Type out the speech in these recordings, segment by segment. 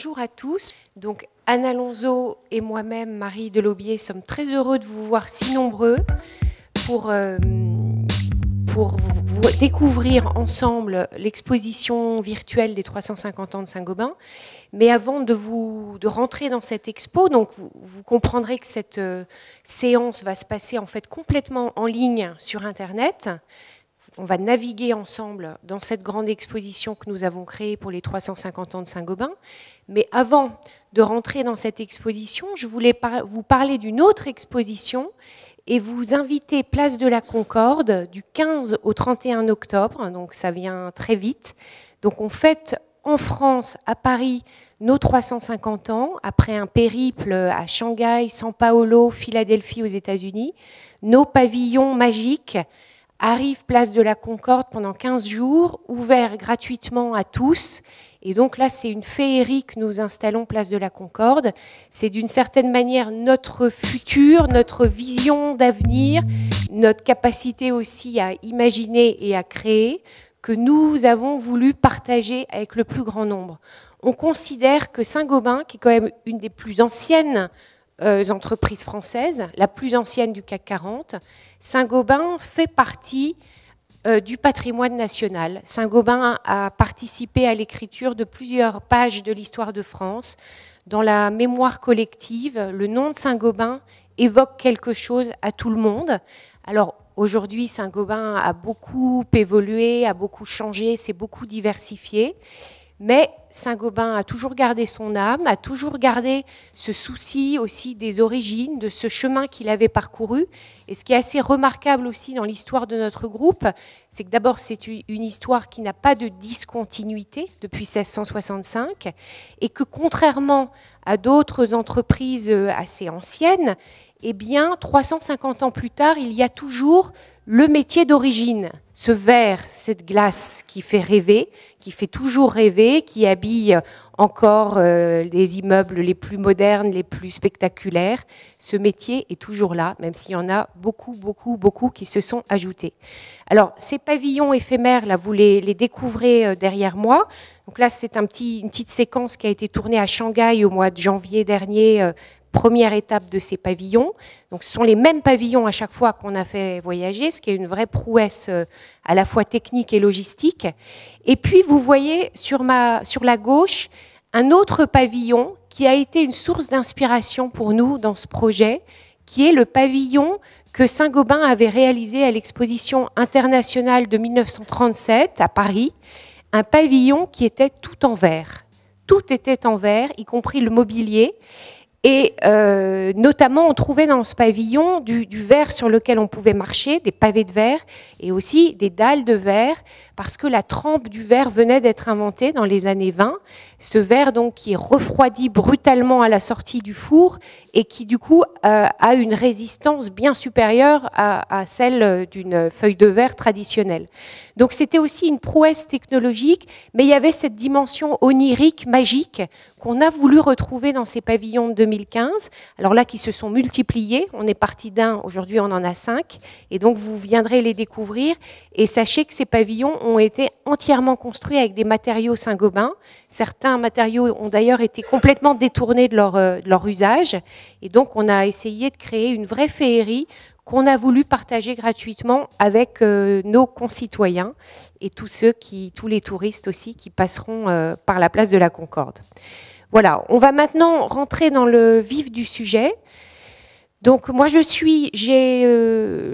bonjour à tous. Donc, Anne Alonso et moi-même, Marie Delaubier, sommes très heureux de vous voir si nombreux pour découvrir ensemble l'exposition virtuelle des 350 ans de Saint-Gobain. Mais avant de rentrer dans cette expo, donc vous comprendrez que cette séance va se passer en fait complètement en ligne sur Internet. On va naviguer ensemble dans cette grande exposition que nous avons créée pour les 350 ans de Saint-Gobain. Mais avant de rentrer dans cette exposition, je voulais vous parler d'une autre exposition et vous inviter place de la Concorde du 15 au 31 octobre. Donc ça vient très vite. Donc on fête en France, à Paris, nos 350 ans, après un périple à Shanghai, São Paulo, Philadelphie aux États-Unis. Nos pavillons magiques arrive place de la Concorde pendant 15 jours, ouvert gratuitement à tous. Et donc là, c'est une féerie que nous installons place de la Concorde. C'est d'une certaine manière notre futur, notre vision d'avenir, notre capacité aussi à imaginer et à créer, que nous avons voulu partager avec le plus grand nombre. On considère que Saint-Gobain, qui est quand même une des plus anciennes entreprises françaises, la plus ancienne du CAC 40, Saint-Gobain fait partie du patrimoine national. Saint-Gobain a participé à l'écriture de plusieurs pages de l'histoire de France. Dans la mémoire collective, le nom de Saint-Gobain évoque quelque chose à tout le monde. Alors aujourd'hui, Saint-Gobain a beaucoup évolué, a beaucoup changé, s'est beaucoup diversifié. Mais Saint-Gobain a toujours gardé son âme, a toujours gardé ce souci aussi des origines, de ce chemin qu'il avait parcouru. Et ce qui est assez remarquable aussi dans l'histoire de notre groupe, c'est que d'abord c'est une histoire qui n'a pas de discontinuité depuis 1665 et que contrairement à d'autres entreprises assez anciennes, eh bien 350 ans plus tard, il y a toujours le métier d'origine, ce verre, cette glace qui fait rêver, qui fait toujours rêver, qui habille encore les immeubles les plus modernes, les plus spectaculaires. Ce métier est toujours là, même s'il y en a beaucoup qui se sont ajoutés. Alors, ces pavillons éphémères, là, vous les découvrez derrière moi. Donc là, c'est une petite séquence qui a été tournée à Shanghai au mois de janvier dernier, première étape de ces pavillons. Donc, ce sont les mêmes pavillons à chaque fois qu'on a fait voyager, ce qui est une vraie prouesse à la fois technique et logistique. Et puis, vous voyez sur la gauche un autre pavillon qui a été une source d'inspiration pour nous dans ce projet, qui est le pavillon que Saint-Gobain avait réalisé à l'exposition internationale de 1937 à Paris, un pavillon qui était tout en verre. Tout était en verre, y compris le mobilier. Et notamment, on trouvait dans ce pavillon du verre sur lequel on pouvait marcher, des pavés de verre, et aussi des dalles de verre, parce que la trempe du verre venait d'être inventée dans les années 20. Ce verre donc qui est refroidi brutalement à la sortie du four et qui du coup a une résistance bien supérieure à celle d'une feuille de verre traditionnelle. Donc c'était aussi une prouesse technologique, mais il y avait cette dimension onirique, magique, qu'on a voulu retrouver dans ces pavillons de 2015. Alors là, qui se sont multipliés. On est parti d'un, aujourd'hui on en a 5. Et donc vous viendrez les découvrir. Et sachez que ces pavillons ont été entièrement construits avec des matériaux Saint-Gobain. Certains matériaux ont d'ailleurs été complètement détournés de leur usage. Et donc on a essayé de créer une vraie féerie qu'on a voulu partager gratuitement avec nos concitoyens et tous les touristes aussi qui passeront par la place de la Concorde. Voilà, on va maintenant rentrer dans le vif du sujet. Donc moi j'ai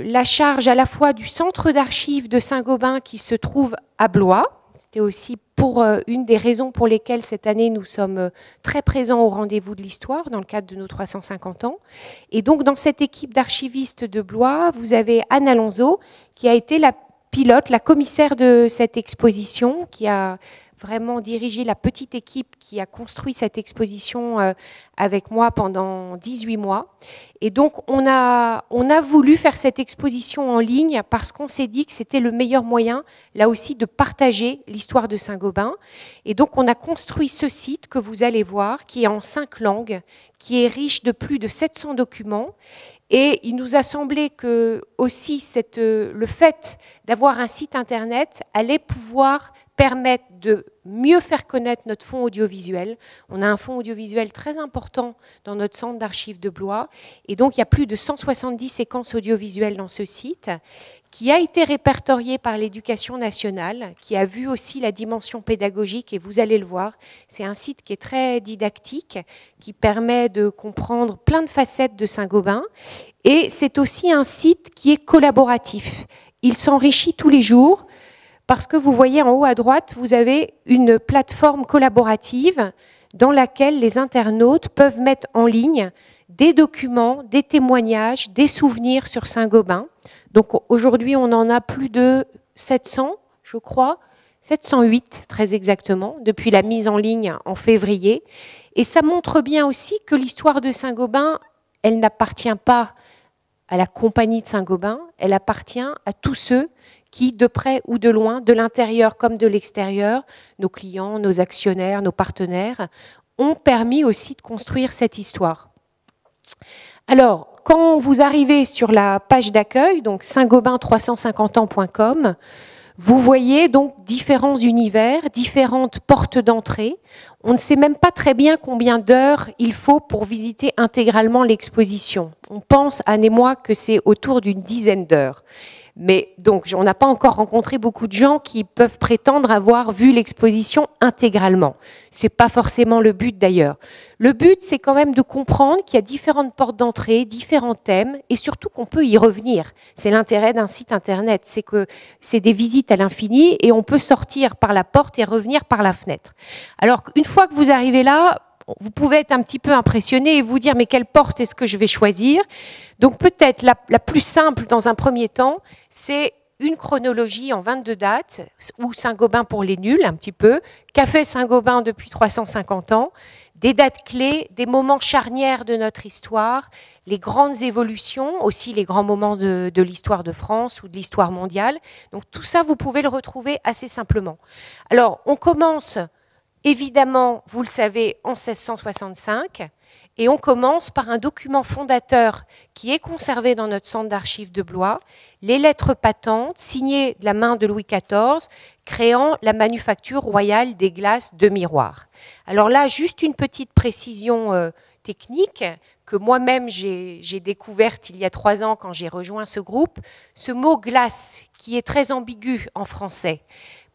la charge à la fois du centre d'archives de Saint-Gobain qui se trouve à Blois. C'était aussi pour une des raisons pour lesquelles cette année nous sommes très présents au rendez-vous de l'histoire dans le cadre de nos 350 ans. Et donc dans cette équipe d'archivistes de Blois, vous avez Anne Alonso qui a été la pilote, la commissaire de cette exposition, qui a vraiment dirigé la petite équipe qui a construit cette exposition avec moi pendant 18 mois. Et donc, on a voulu faire cette exposition en ligne parce qu'on s'est dit que c'était le meilleur moyen, là aussi, de partager l'histoire de Saint-Gobain. Et donc, on a construit ce site que vous allez voir, qui est en 5 langues, qui est riche de plus de 700 documents. Et il nous a semblé que aussi le fait d'avoir un site internet allait pouvoir permettent de mieux faire connaître notre fonds audiovisuel. On a un fonds audiovisuel très important dans notre centre d'archives de Blois, et donc il y a plus de 170 séquences audiovisuelles dans ce site, qui a été répertorié par l'Éducation nationale, qui a vu aussi la dimension pédagogique, et vous allez le voir, c'est un site qui est très didactique, qui permet de comprendre plein de facettes de Saint-Gobain, et c'est aussi un site qui est collaboratif. Il s'enrichit tous les jours, parce que vous voyez en haut à droite, vous avez une plateforme collaborative dans laquelle les internautes peuvent mettre en ligne des documents, des témoignages, des souvenirs sur Saint-Gobain. Donc aujourd'hui, on en a plus de 700, je crois, 708 très exactement, depuis la mise en ligne en février. Et ça montre bien aussi que l'histoire de Saint-Gobain, elle n'appartient pas à la compagnie de Saint-Gobain, elle appartient à tous ceux qui, de près ou de loin, de l'intérieur comme de l'extérieur, nos clients, nos actionnaires, nos partenaires, ont permis aussi de construire cette histoire. Alors, quand vous arrivez sur la page d'accueil, donc saintgobain350ans.com, vous voyez donc différents univers, différentes portes d'entrée. On ne sait même pas très bien combien d'heures il faut pour visiter intégralement l'exposition. On pense, Anne et moi, que c'est autour d'une dizaine d'heures. Mais donc, on n'a pas encore rencontré beaucoup de gens qui peuvent prétendre avoir vu l'exposition intégralement. Ce n'est pas forcément le but d'ailleurs. Le but, c'est quand même de comprendre qu'il y a différentes portes d'entrée, différents thèmes, et surtout qu'on peut y revenir. C'est l'intérêt d'un site internet, c'est que c'est des visites à l'infini et on peut sortir par la porte et revenir par la fenêtre. Alors, une fois que vous arrivez là, vous pouvez être un petit peu impressionné et vous dire mais quelle porte est-ce que je vais choisir? Donc peut-être la plus simple dans un premier temps, c'est une chronologie en 22 dates, ou Saint-Gobain pour les nuls un petit peu, qu'a fait Saint-Gobain depuis 350 ans, des dates clés, des moments charnières de notre histoire, les grandes évolutions, aussi les grands moments de l'histoire de France ou de l'histoire mondiale. Donc tout ça, vous pouvez le retrouver assez simplement. Alors on commence... Évidemment, vous le savez, en 1665, et on commence par un document fondateur qui est conservé dans notre centre d'archives de Blois, les lettres patentes signées de la main de Louis XIV, créant la manufacture royale des glaces de miroirs. Alors là, juste une petite précision technique que moi-même j'ai découverte il y a 3 ans quand j'ai rejoint ce groupe, ce mot glace qui est très ambigu en français,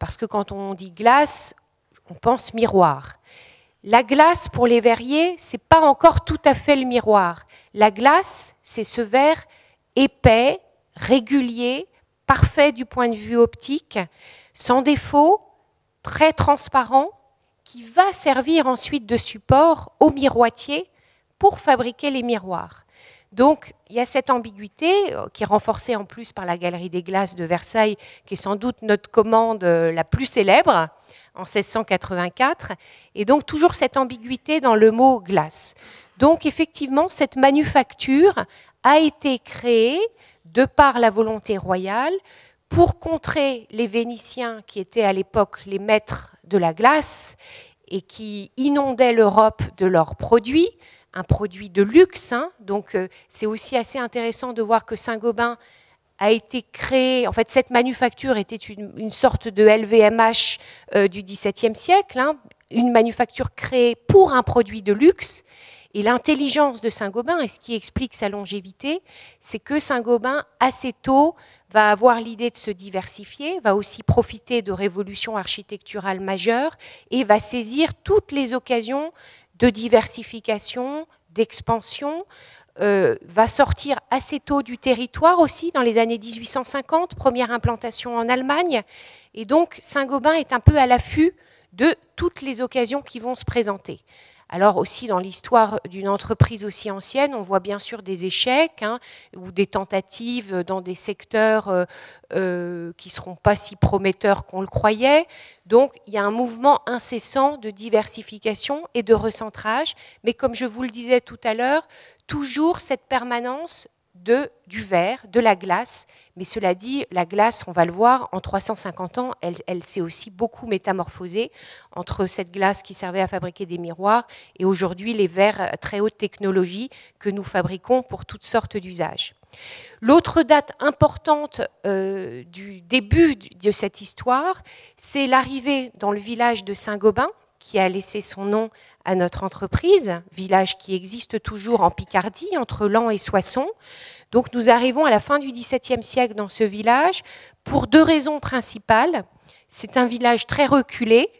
parce que quand on dit glace, on pense miroir. La glace, pour les verriers, ce n'est pas encore tout à fait le miroir. La glace, c'est ce verre épais, régulier, parfait du point de vue optique, sans défaut, très transparent, qui va servir ensuite de support au miroitier pour fabriquer les miroirs. Donc, il y a cette ambiguïté qui est renforcée en plus par la Galerie des Glaces de Versailles, qui est sans doute notre commande la plus célèbre, en 1684, et donc toujours cette ambiguïté dans le mot glace. Donc effectivement, cette manufacture a été créée de par la volonté royale pour contrer les Vénitiens qui étaient à l'époque les maîtres de la glace et qui inondaient l'Europe de leurs produits, un produit de luxe. Donc c'est aussi assez intéressant de voir que Saint-Gobain a été créée, en fait cette manufacture était une sorte de LVMH du XVIIe siècle, une manufacture créée pour un produit de luxe. Et l'intelligence de Saint-Gobain, et ce qui explique sa longévité, c'est que Saint-Gobain, assez tôt, va avoir l'idée de se diversifier, va aussi profiter de révolutions architecturales majeures et va saisir toutes les occasions de diversification, d'expansion, va sortir assez tôt du territoire aussi, dans les années 1850, première implantation en Allemagne. Et donc, Saint-Gobain est un peu à l'affût de toutes les occasions qui vont se présenter. Alors aussi, dans l'histoire d'une entreprise aussi ancienne, on voit bien sûr des échecs ou des tentatives dans des secteurs qui ne seront pas si prometteurs qu'on le croyait. Donc, il y a un mouvement incessant de diversification et de recentrage. Mais comme je vous le disais tout à l'heure, toujours cette permanence du verre, de la glace. Mais cela dit, la glace, on va le voir, en 350 ans, elle s'est aussi beaucoup métamorphosée entre cette glace qui servait à fabriquer des miroirs et aujourd'hui les verres à très haute technologie que nous fabriquons pour toutes sortes d'usages. L'autre date importante du début de cette histoire, c'est l'arrivée dans le village de Saint-Gobain, qui a laissé son nom à notre entreprise, village qui existe toujours en Picardie, entre Laon et Soissons. Donc nous arrivons à la fin du XVIIe siècle dans ce village pour deux raisons principales. C'est un village très reculé,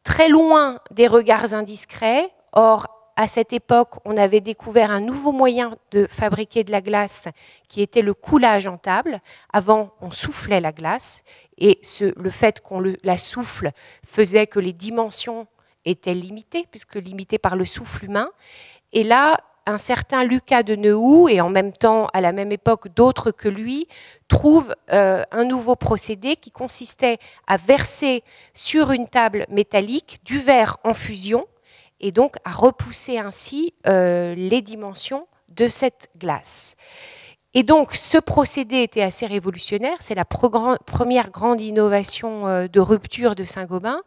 très loin des regards indiscrets. Or, à cette époque, on avait découvert un nouveau moyen de fabriquer de la glace qui était le coulage en table. Avant, on soufflait la glace et le fait qu'on la souffle faisait que les dimensions étaient limitées, puisque limitées par le souffle humain. Et là, un certain Lucas de Neuhoux, et en même temps, à la même époque, d'autres que lui, trouvent un nouveau procédé qui consistait à verser sur une table métallique du verre en fusion, et donc à repousser ainsi les dimensions de cette glace. Et donc, ce procédé était assez révolutionnaire. C'est la première grande innovation de rupture de Saint-Gobain.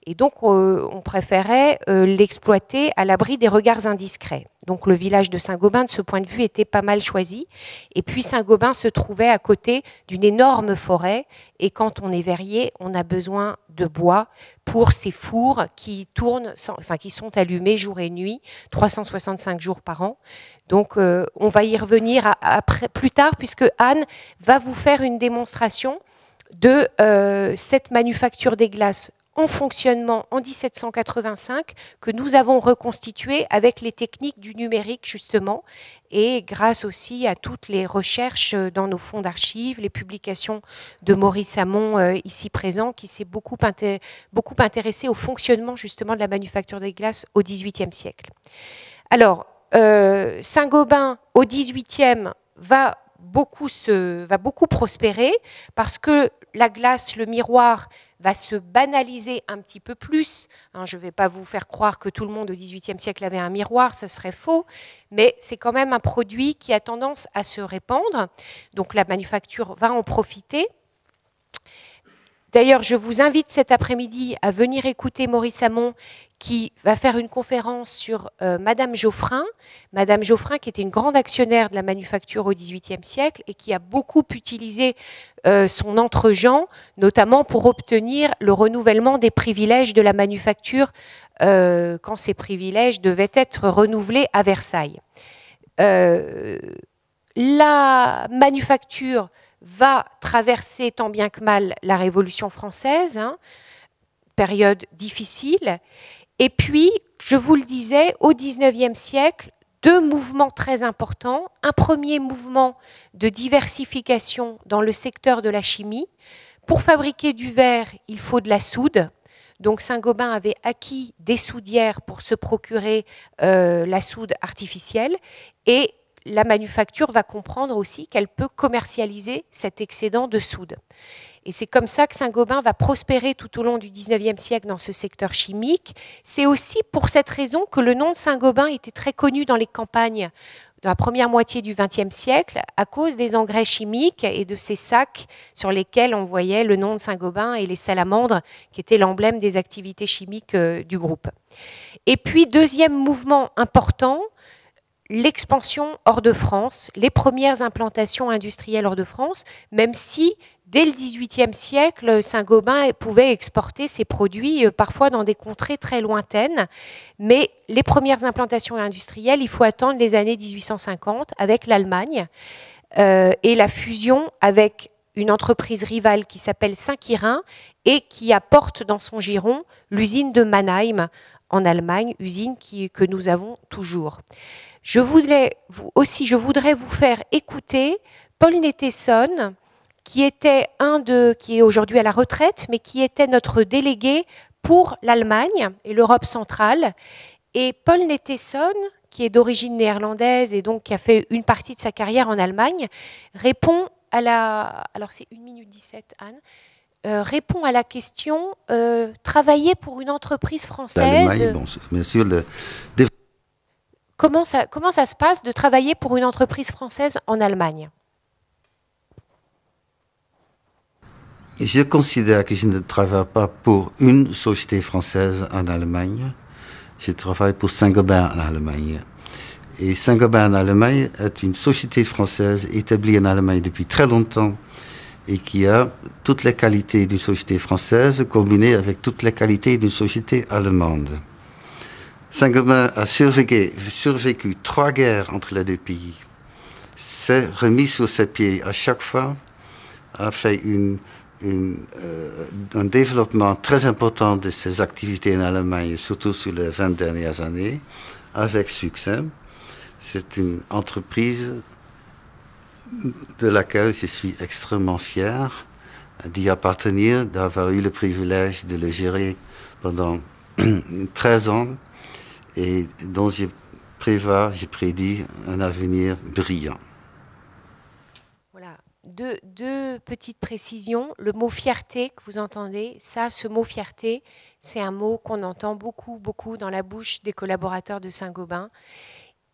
Et donc, on préférait l'exploiter à l'abri des regards indiscrets. Donc, le village de Saint-Gobain, de ce point de vue, était pas mal choisi. Et puis, Saint-Gobain se trouvait à côté d'une énorme forêt. Et quand on est verrier, on a besoin de bois pour ces fours qui tournent, qui sont allumés jour et nuit, 365 jours par an. Donc, on va y revenir plus tard, puisque Anne va vous faire une démonstration de cette manufacture des glaces en fonctionnement en 1785, que nous avons reconstituée avec les techniques du numérique, justement, et grâce aussi à toutes les recherches dans nos fonds d'archives, les publications de Maurice Hamon, ici présent, qui s'est beaucoup intéressé au fonctionnement, justement, de la manufacture des glaces au XVIIIe siècle. Alors, Saint-Gobain, au XVIIIe, va beaucoup prospérer parce que la glace, le miroir, va se banaliser un petit peu plus. Je ne vais pas vous faire croire que tout le monde au XVIIIe siècle avait un miroir, ce serait faux, mais c'est quand même un produit qui a tendance à se répandre. Donc la manufacture va en profiter. D'ailleurs, je vous invite cet après-midi à venir écouter Maurice Hamon qui va faire une conférence sur Madame Geoffrin. Madame Geoffrin, qui était une grande actionnaire de la manufacture au XVIIIe siècle et qui a beaucoup utilisé son entre-gens, notamment pour obtenir le renouvellement des privilèges de la manufacture quand ces privilèges devaient être renouvelés à Versailles. La manufacture va traverser tant bien que mal la Révolution française, période difficile. Et puis, je vous le disais, au XIXe siècle, deux mouvements très importants. Un premier mouvement de diversification dans le secteur de la chimie. Pour fabriquer du verre, il faut de la soude. Donc Saint-Gobain avait acquis des soudières pour se procurer la soude artificielle. Et la manufacture va comprendre aussi qu'elle peut commercialiser cet excédent de soude. Et c'est comme ça que Saint-Gobain va prospérer tout au long du XIXe siècle dans ce secteur chimique. C'est aussi pour cette raison que le nom de Saint-Gobain était très connu dans les campagnes dans la première moitié du XXe siècle à cause des engrais chimiques et de ces sacs sur lesquels on voyait le nom de Saint-Gobain et les salamandres qui étaient l'emblème des activités chimiques du groupe. Et puis, deuxième mouvement important, l'expansion hors de France, les premières implantations industrielles hors de France, même si dès le XVIIIe siècle, Saint-Gobain pouvait exporter ses produits parfois dans des contrées très lointaines. Mais les premières implantations industrielles, il faut attendre les années 1850 avec l'Allemagne et la fusion avec une entreprise rivale qui s'appelle Saint-Quirin et qui apporte dans son giron l'usine de Mannheim en Allemagne, usine que nous avons toujours. Je voudrais vous faire écouter Paul Nettesson, qui est aujourd'hui à la retraite, mais qui était notre délégué pour l'Allemagne et l'Europe centrale. Et Paul Nettesson, qui est d'origine néerlandaise et donc qui a fait une partie de sa carrière en Allemagne, répond à la... Alors c'est 1 minute 17, Anne. Répond à la question travailler pour une entreprise française. Bon, bien sûr, Comment ça se passe de travailler pour une entreprise française en Allemagne? Je considère que je ne travaille pas pour une société française en Allemagne. Je travaille pour Saint-Gobain en Allemagne. Et Saint-Gobain en Allemagne est une société française établie en Allemagne depuis très longtemps et qui a toutes les qualités d'une société française combinées avec toutes les qualités d'une société allemande. Saint-Gobain a survécu 3 guerres entre les 2 pays, s'est remis sur ses pieds à chaque fois, a fait un développement très important de ses activités en Allemagne, surtout sur les 20 dernières années, avec succès. C'est une entreprise de laquelle je suis extrêmement fier d'y appartenir, d'avoir eu le privilège de le gérer pendant 13 ans et dont je prédis un avenir brillant. Voilà, deux petites précisions. Le mot fierté que vous entendez, ce mot fierté, c'est un mot qu'on entend beaucoup dans la bouche des collaborateurs de Saint-Gobain,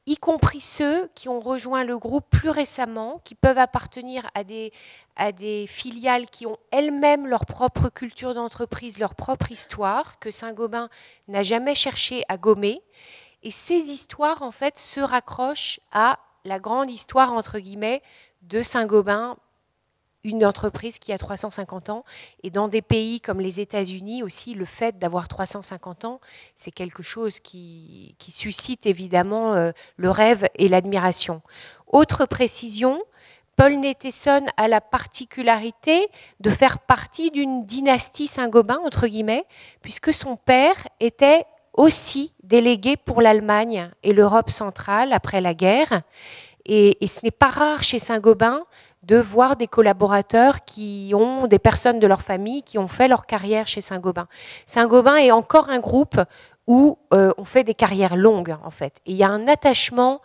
y compris ceux qui ont rejoint le groupe plus récemment, qui peuvent appartenir à des filiales qui ont elles-mêmes leur propre culture d'entreprise, leur propre histoire, que Saint-Gobain n'a jamais cherché à gommer. Et ces histoires, en fait, se raccrochent à la grande histoire, entre guillemets, de Saint-Gobain, une entreprise qui a 350 ans. Et dans des pays comme les États-Unis aussi, le fait d'avoir 350 ans, c'est quelque chose qui suscite évidemment le rêve et l'admiration. Autre précision, Paul Nettesson a la particularité de faire partie d'une dynastie Saint-Gobain, entre guillemets, puisque son père était aussi délégué pour l'Allemagne et l'Europe centrale après la guerre. Et ce n'est pas rare chez Saint-Gobain de voir des collaborateurs qui ont, des personnes de leur famille qui ont fait leur carrière chez Saint-Gobain. Saint-Gobain est encore un groupe où on fait des carrières longues, en fait. Et il y a un attachement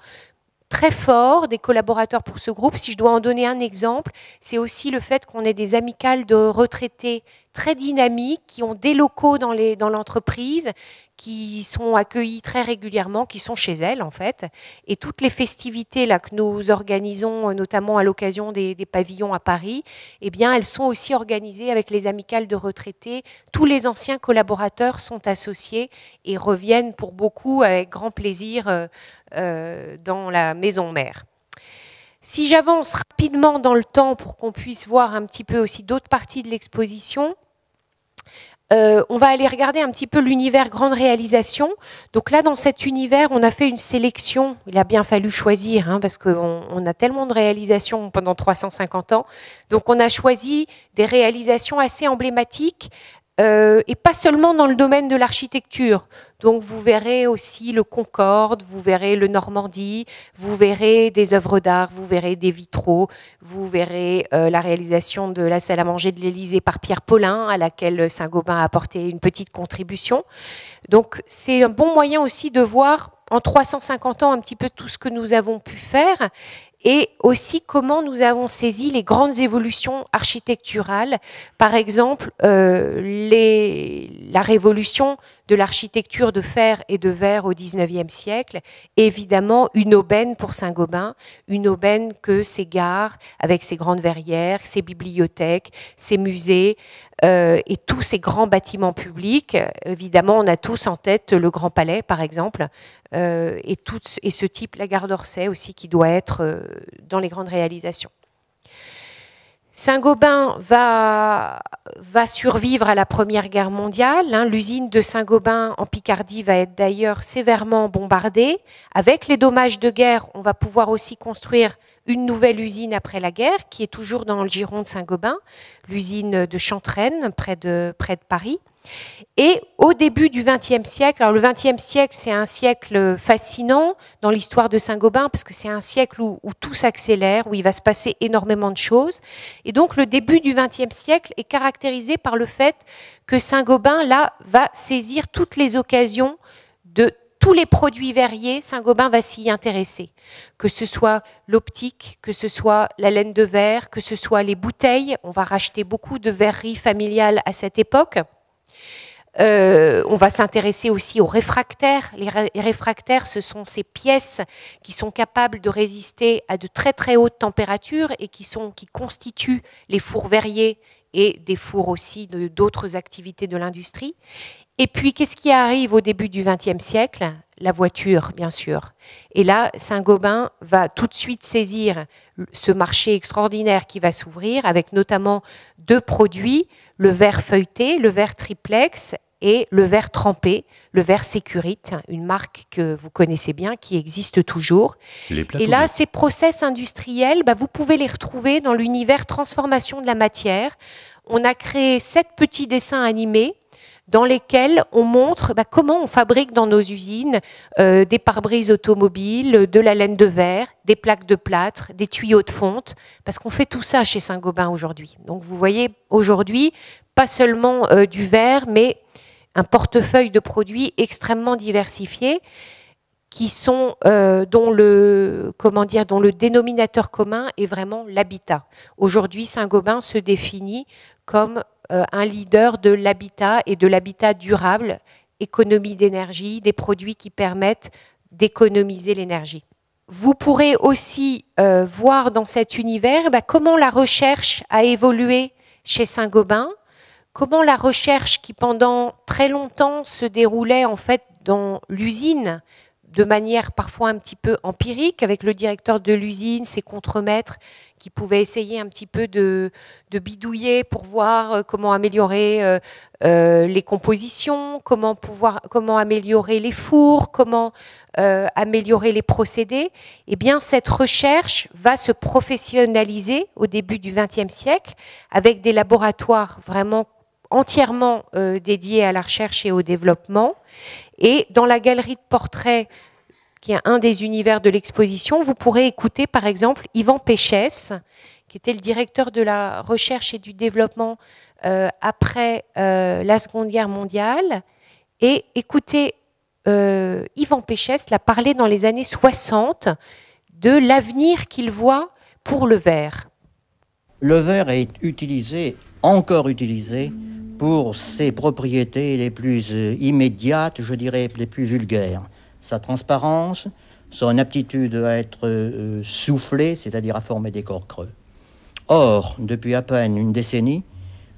très fort des collaborateurs pour ce groupe. Si je dois en donner un exemple, c'est aussi le fait qu'on ait des amicales de retraités très dynamiques, qui ont des locaux dans l'entreprise, qui sont accueillis très régulièrement, qui sont chez elles en fait. Et toutes les festivités là, que nous organisons, notamment à l'occasion des pavillons à Paris, eh bien, elles sont aussi organisées avec les amicales de retraités. Tous les anciens collaborateurs sont associés et reviennent pour beaucoup avec grand plaisir dans la maison mère. Si j'avance rapidement dans le temps pour qu'on puisse voir un petit peu aussi d'autres parties de l'exposition, on va aller regarder un petit peu l'univers grande réalisation. Donc là, dans cet univers, on a fait une sélection. Il a bien fallu choisir, hein, parce qu'on a tellement de réalisations pendant 350 ans. Donc on a choisi des réalisations assez emblématiques, et pas seulement dans le domaine de l'architecture. Donc vous verrez aussi le Concorde, vous verrez le Normandie, vous verrez des œuvres d'art, vous verrez des vitraux, vous verrez la réalisation de la salle à manger de l'Élysée par Pierre Paulin, à laquelle Saint-Gobain a apporté une petite contribution. Donc c'est un bon moyen aussi de voir en 350 ans un petit peu tout ce que nous avons pu faire, et aussi comment nous avons saisi les grandes évolutions architecturales. Par exemple, la révolution de l'architecture de fer et de verre au XIXe siècle, évidemment une aubaine pour Saint-Gobain, une aubaine que ses gares, avec ses grandes verrières, ses bibliothèques, ses musées, et tous ces grands bâtiments publics. Évidemment, on a tous en tête le Grand Palais, par exemple, et ce type, la gare d'Orsay aussi, qui doit être dans les grandes réalisations. Saint-Gobain va survivre à la Première Guerre mondiale. Hein. L'usine de Saint-Gobain en Picardie va être d'ailleurs sévèrement bombardée. Avec les dommages de guerre, on va pouvoir aussi construire une nouvelle usine après la guerre, qui est toujours dans le giron de Saint-Gobain, l'usine de Chantraine, près de Paris. Et au début du XXe siècle, alors le XXe siècle, c'est un siècle fascinant dans l'histoire de Saint-Gobain, parce que c'est un siècle où tout s'accélère, où il va se passer énormément de choses. Et donc le début du XXe siècle est caractérisé par le fait que Saint-Gobain, là, va saisir toutes les occasions de tous les produits verriers. Saint-Gobain va s'y intéresser, que ce soit l'optique, que ce soit la laine de verre, que ce soit les bouteilles. On va racheter beaucoup de verreries familiales à cette époque. On va s'intéresser aussi aux réfractaires. Les réfractaires, ce sont ces pièces qui sont capables de résister à de très très hautes températures et qui constituent les fours verriers et des fours aussi d'autres activités de l'industrie. Et puis, qu'est-ce qui arrive au début du XXe siècle? la voiture, bien sûr. Et là, Saint-Gobain va tout de suite saisir ce marché extraordinaire qui va s'ouvrir, avec notamment 2 produits, le verre feuilleté, le verre triplex et le verre trempé, le verre Sécurite, une marque que vous connaissez bien, qui existe toujours. Et là, ces process industriels, vous pouvez les retrouver dans l'univers transformation de la matière. On a créé 7 petits dessins animés dans lesquels on montre comment on fabrique dans nos usines des pare-brises automobiles, de la laine de verre, des plaques de plâtre, des tuyaux de fonte, parce qu'on fait tout ça chez Saint-Gobain aujourd'hui. Donc vous voyez aujourd'hui, pas seulement du verre, mais un portefeuille de produits extrêmement diversifiés qui sont, dont le dénominateur commun est vraiment l'habitat. Aujourd'hui, Saint-Gobain se définit comme un leader de l'habitat et de l'habitat durable, économie d'énergie, des produits qui permettent d'économiser l'énergie. Vous pourrez aussi voir dans cet univers comment la recherche a évolué chez Saint-Gobain, comment la recherche qui pendant très longtemps se déroulait en fait dans l'usine, de manière parfois un petit peu empirique, avec le directeur de l'usine, ses contremaîtres, qui pouvaient essayer un petit peu de bidouiller pour voir comment améliorer les compositions, comment améliorer les fours, comment améliorer les procédés. Eh bien, cette recherche va se professionnaliser au début du XXe siècle, avec des laboratoires vraiment entièrement dédiés à la recherche et au développement. Et dans la galerie de portraits, qui est un des univers de l'exposition, vous pourrez écouter par exemple Yvan Péchès, qui était le directeur de la recherche et du développement après la Seconde Guerre mondiale. Et écoutez, Yvan Péchès l'a parlé dans les années 60 de l'avenir qu'il voit pour le verre. Le verre est utilisé, encore utilisé, pour ses propriétés les plus immédiates, je dirais les plus vulgaires. Sa transparence, son aptitude à être soufflé, c'est-à-dire à former des corps creux. Or, depuis à peine une décennie,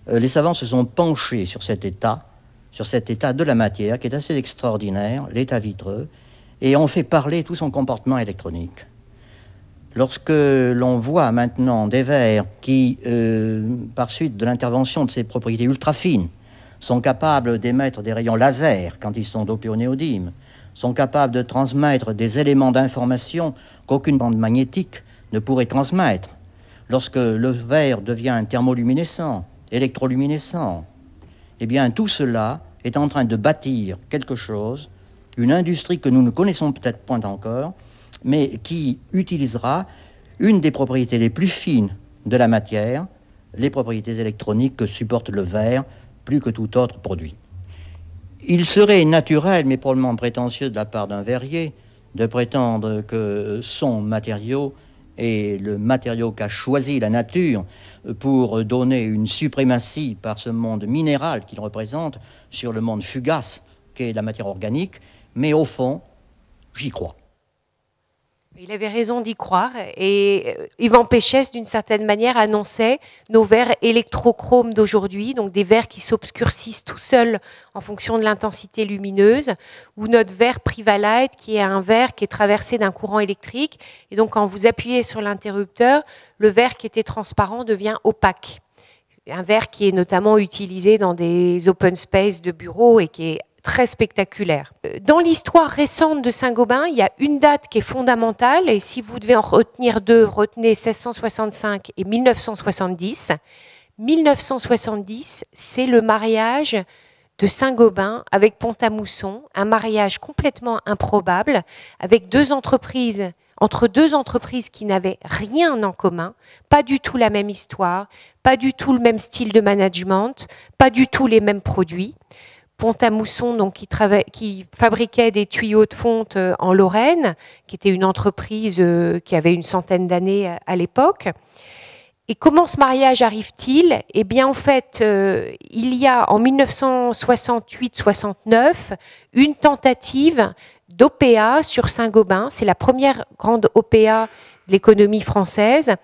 les savants se sont penchés sur cet état de la matière qui est assez extraordinaire, l'état vitreux, et ont fait parler tout son comportement électronique. Lorsque l'on voit maintenant des verres qui, par suite de l'intervention de ces propriétés ultra fines, sont capables d'émettre des rayons laser quand ils sont dopés au néodyme, sont capables de transmettre des éléments d'information qu'aucune bande magnétique ne pourrait transmettre, lorsque le verre devient thermoluminescent, électroluminescent, eh bien tout cela est en train de bâtir quelque chose, une industrie que nous ne connaissons peut-être point encore, mais qui utilisera une des propriétés les plus fines de la matière, les propriétés électroniques que supporte le verre, plus que tout autre produit. Il serait naturel, mais probablement prétentieux de la part d'un verrier, de prétendre que son matériau est le matériau qu'a choisi la nature pour donner une suprématie par ce monde minéral qu'il représente sur le monde fugace qu'est la matière organique, mais au fond, j'y crois. Il avait raison d'y croire et Yvan Péchès, d'une certaine manière, annonçait nos verres électrochromes d'aujourd'hui, donc des verres qui s'obscurcissent tout seuls en fonction de l'intensité lumineuse, ou notre verre Privalite, qui est un verre qui est traversé d'un courant électrique. Et donc, quand vous appuyez sur l'interrupteur, le verre qui était transparent devient opaque. Un verre qui est notamment utilisé dans des open space de bureaux et qui est très spectaculaire. Dans l'histoire récente de Saint-Gobain, il y a une date qui est fondamentale, et si vous devez en retenir deux, retenez 1665 et 1970. 1970, c'est le mariage de Saint-Gobain avec Pont-à-Mousson, un mariage complètement improbable, avec entre deux entreprises qui n'avaient rien en commun, pas du tout la même histoire, pas du tout le même style de management, pas du tout les mêmes produits. Pont-à-Mousson, donc, qui fabriquait des tuyaux de fonte en Lorraine, qui était une entreprise qui avait une centaine d'années à l'époque. Et comment ce mariage arrive-t-il ? Eh bien, en fait, il y a en 1968-69 une tentative d'OPA sur Saint-Gobain. C'est la première grande OPA de l'économie française.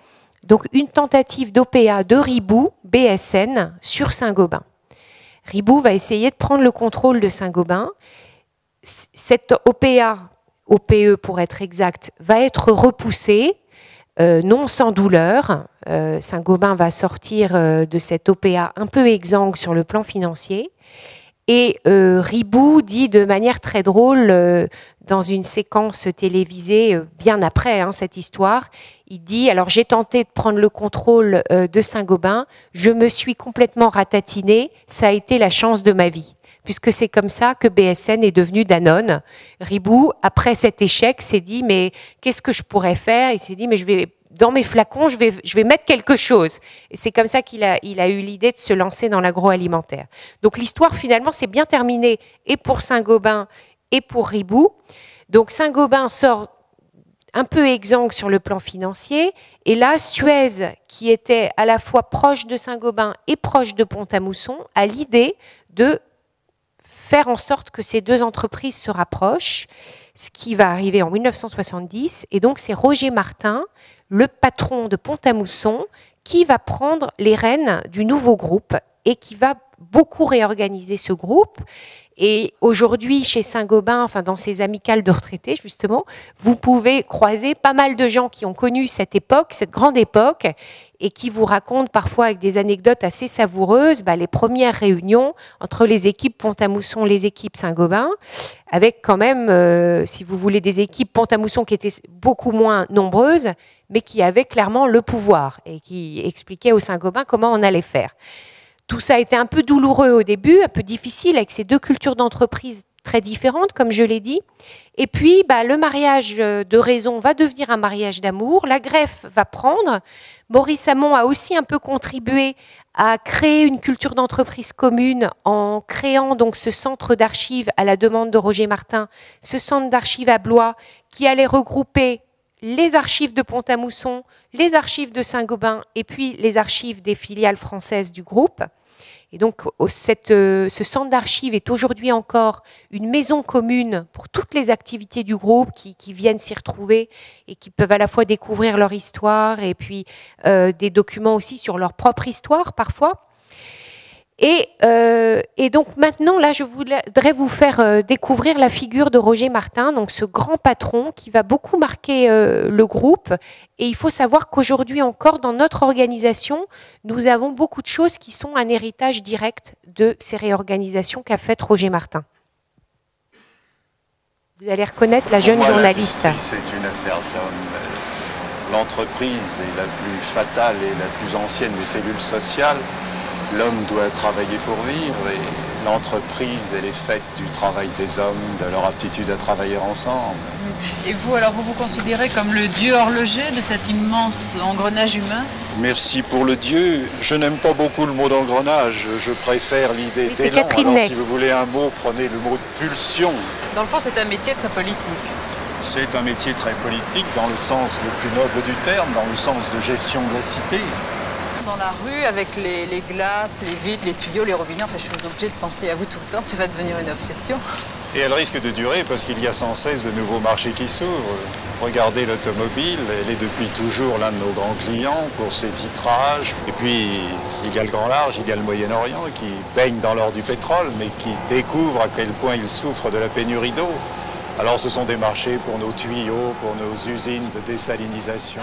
Donc, une tentative d'OPA de Ribou, BSN, sur Saint-Gobain. Ribou va essayer de prendre le contrôle de Saint-Gobain. cette OPE pour être exact, va être repoussée, non sans douleur. Saint-Gobain va sortir de cette OPA un peu exsangue sur le plan financier. Et Ribou dit de manière très drôle, dans une séquence télévisée bien après cette histoire, il dit « Alors j'ai tenté de prendre le contrôle de Saint-Gobain, je me suis complètement ratatiné, ça a été la chance de ma vie ». Puisque c'est comme ça que BSN est devenu Danone. Ribou, après cet échec, s'est dit « Mais qu'est-ce que je pourrais faire ?» Il s'est dit « Mais je vais... dans mes flacons, je vais mettre quelque chose. » Et c'est comme ça qu'il a eu l'idée de se lancer dans l'agroalimentaire. Donc l'histoire, finalement, s'est bien terminée, et pour Saint-Gobain et pour Ribou. Donc Saint-Gobain sort un peu exsangue sur le plan financier, et là, Suez, qui était à la fois proche de Saint-Gobain et proche de Pont-à-Mousson, a l'idée de faire en sorte que ces deux entreprises se rapprochent, ce qui va arriver en 1970. Et donc, c'est Roger Martin, le patron de Pont-à-Mousson, qui va prendre les rênes du nouveau groupe et qui va beaucoup réorganiser ce groupe. Et aujourd'hui, chez Saint-Gobain, enfin dans ces amicales de retraités, justement, vous pouvez croiser pas mal de gens qui ont connu cette époque, cette grande époque, et qui vous racontent parfois avec des anecdotes assez savoureuses les premières réunions entre les équipes Pont-à-Mousson, les équipes Saint-Gobain, avec quand même, si vous voulez, des équipes Pont-à-Mousson qui étaient beaucoup moins nombreuses, mais qui avaient clairement le pouvoir et qui expliquaient aux Saint-Gobain comment on allait faire. Tout ça a été un peu douloureux au début, un peu difficile, avec ces deux cultures d'entreprise très différentes, comme je l'ai dit. Et puis, le mariage de raison va devenir un mariage d'amour. La greffe va prendre. Maurice Hamon a aussi un peu contribué à créer une culture d'entreprise commune en créant donc ce centre d'archives à la demande de Roger Martin, ce centre d'archives à Blois qui allait regrouper les archives de Pont-à-Mousson, les archives de Saint-Gobain et puis les archives des filiales françaises du groupe. Et donc, ce centre d'archives est aujourd'hui encore une maison commune pour toutes les activités du groupe qui viennent s'y retrouver et qui peuvent à la fois découvrir leur histoire et puis des documents aussi sur leur propre histoire parfois. Et donc maintenant, là, je voudrais vous faire découvrir la figure de Roger Martin, donc ce grand patron qui va beaucoup marquer le groupe. Et il faut savoir qu'aujourd'hui encore, dans notre organisation, nous avons beaucoup de choses qui sont un héritage direct de ces réorganisations qu'a faites Roger Martin. Vous allez reconnaître la jeune journaliste. C'est une affaire d'homme. L'entreprise est la plus fatale et la plus ancienne des cellules sociales. L'homme doit travailler pour vivre et l'entreprise, elle est faite du travail des hommes, de leur aptitude à travailler ensemble. Et vous, alors, vous vous considérez comme le dieu horloger de cet immense engrenage humain? Merci pour le dieu. Je n'aime pas beaucoup le mot d'engrenage. Je préfère l'idée d'élan. Alors, si vous voulez un mot, prenez le mot de pulsion. Dans le fond, c'est un métier très politique. C'est un métier très politique dans le sens le plus noble du terme, dans le sens de gestion de la cité. Dans la rue, avec les glaces, les vitres, les tuyaux, les robinets, enfin, je suis obligée de penser à vous tout le temps, ça va devenir une obsession. Et elle risque de durer parce qu'il y a sans cesse de nouveaux marchés qui s'ouvrent. Regardez l'automobile, elle est depuis toujours l'un de nos grands clients pour ses vitrages. Et puis, il y a le Grand Large, il y a le Moyen-Orient qui baigne dans l'or du pétrole, mais qui découvre à quel point il souffre de la pénurie d'eau. Alors ce sont des marchés pour nos tuyaux, pour nos usines de désalinisation.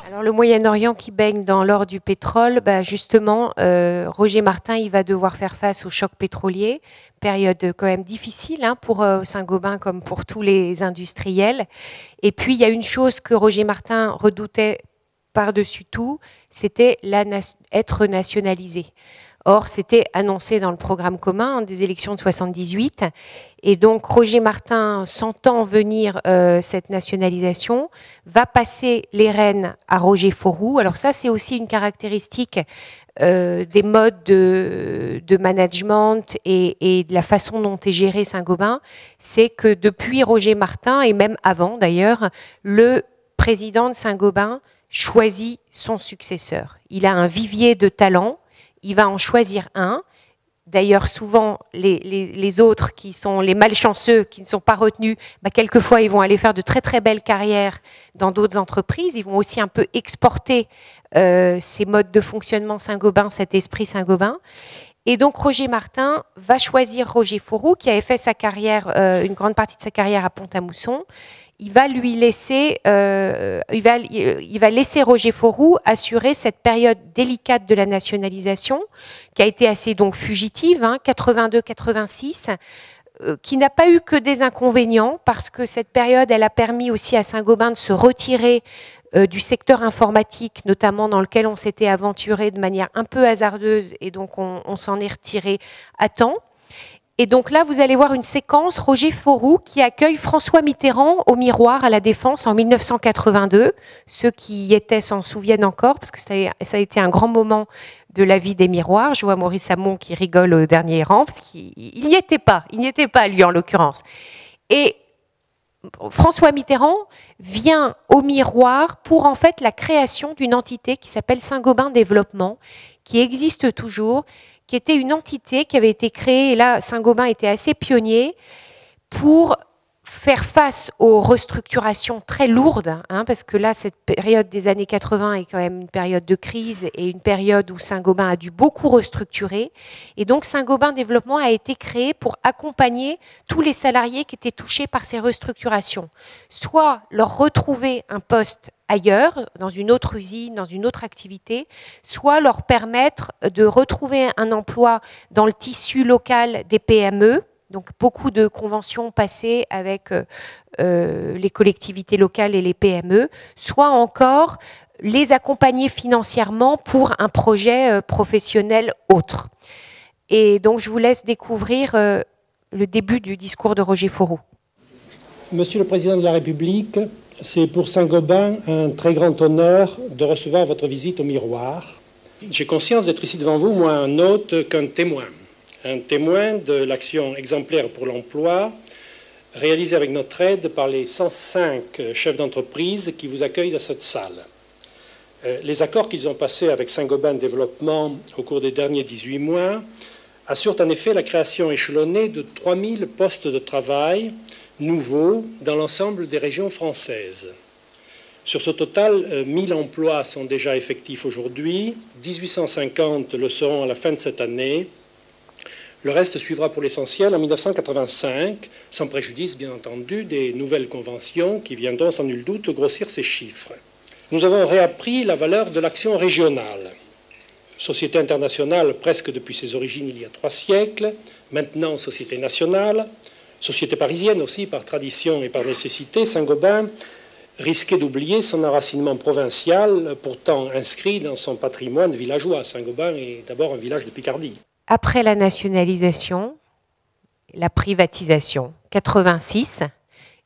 Alors le Moyen-Orient qui baigne dans l'or du pétrole, justement, Roger Martin, il va devoir faire face au choc pétrolier, période quand même difficile pour Saint-Gobain comme pour tous les industriels. Et puis il y a une chose que Roger Martin redoutait par-dessus tout, c'était être nationalisé. Or, c'était annoncé dans le programme commun des élections de 78. Et donc, Roger Martin, sentant venir cette nationalisation, va passer les rênes à Roger Fourroux. Alors ça, c'est aussi une caractéristique des modes de management et de la façon dont est géré Saint-Gobain. C'est que depuis Roger Martin, et même avant d'ailleurs, le président de Saint-Gobain choisit son successeur. Il a un vivier de talents. Il va en choisir un. D'ailleurs, souvent, les autres qui sont les malchanceux, qui ne sont pas retenus, quelquefois, ils vont aller faire de très, très belles carrières dans d'autres entreprises. Ils vont aussi un peu exporter ces modes de fonctionnement Saint-Gobain, cet esprit Saint-Gobain. Et donc Roger Martin va choisir Roger Fourroux, qui avait fait sa carrière, une grande partie de sa carrière à Pont-à-Mousson. Il va lui laisser, il va laisser Roger Fourroux assurer cette période délicate de la nationalisation, qui a été assez donc fugitive, 82-86, qui n'a pas eu que des inconvénients, parce que cette période, elle a permis aussi à Saint-Gobain de se retirer du secteur informatique, notamment dans lequel on s'était aventuré de manière un peu hasardeuse, et donc on s'en est retiré à temps. Et donc là, vous allez voir une séquence, Roger Fourroux qui accueille François Mitterrand au Miroir à la Défense en 1982. Ceux qui y étaient s'en souviennent encore, parce que ça a été un grand moment de la vie des Miroirs. Je vois Maurice Hamon qui rigole au dernier rang, parce qu'il n'y était pas, lui en l'occurrence. Et François Mitterrand vient au Miroir pour en fait la création d'une entité qui s'appelle Saint-Gobain Développement, qui existe toujours, qui était une entité qui avait été créée, et là Saint-Gobain était assez pionnier, pour faire face aux restructurations très lourdes, parce que là, cette période des années 80 est quand même une période de crise et une période où Saint-Gobain a dû beaucoup restructurer. Et donc, Saint-Gobain Développement a été créé pour accompagner tous les salariés qui étaient touchés par ces restructurations. Soit leur retrouver un poste ailleurs, dans une autre usine, dans une autre activité, soit leur permettre de retrouver un emploi dans le tissu local des PME. Donc beaucoup de conventions passées avec les collectivités locales et les PME, soit encore les accompagner financièrement pour un projet professionnel autre. Et donc je vous laisse découvrir le début du discours de Roger Fourroux. Monsieur le Président de la République, c'est pour Saint-Gobain un très grand honneur de recevoir votre visite au Miroir. J'ai conscience d'être ici devant vous, moins un hôte qu'un témoin. Un témoin de l'action exemplaire pour l'emploi réalisée avec notre aide par les 105 chefs d'entreprise qui vous accueillent dans cette salle. Les accords qu'ils ont passés avec Saint-Gobain Développement au cours des derniers 18 mois assurent en effet la création échelonnée de 3000 postes de travail nouveaux dans l'ensemble des régions françaises. Sur ce total, 1000 emplois sont déjà effectifs aujourd'hui, 1850 le seront à la fin de cette année. Le reste suivra pour l'essentiel en 1985, sans préjudice bien entendu des nouvelles conventions qui viendront sans nul doute grossir ces chiffres. Nous avons réappris la valeur de l'action régionale. Société internationale presque depuis ses origines il y a 3 siècles, maintenant société nationale, société parisienne aussi par tradition et par nécessité, Saint-Gobain risquait d'oublier son enracinement provincial, pourtant inscrit dans son patrimoine villageois. Saint-Gobain est d'abord un village de Picardie. Après la nationalisation, la privatisation, 86,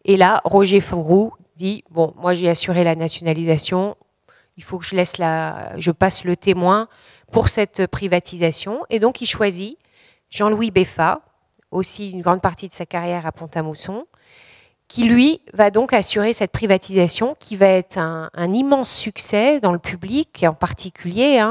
et là, Roger Fourroux dit « Bon, moi j'ai assuré la nationalisation, il faut que je passe le témoin pour cette privatisation ». Et donc il choisit Jean-Louis Beffa, aussi une grande partie de sa carrière à Pont-à-Mousson, qui lui va donc assurer cette privatisation qui va être un immense succès dans le public, et en particulier,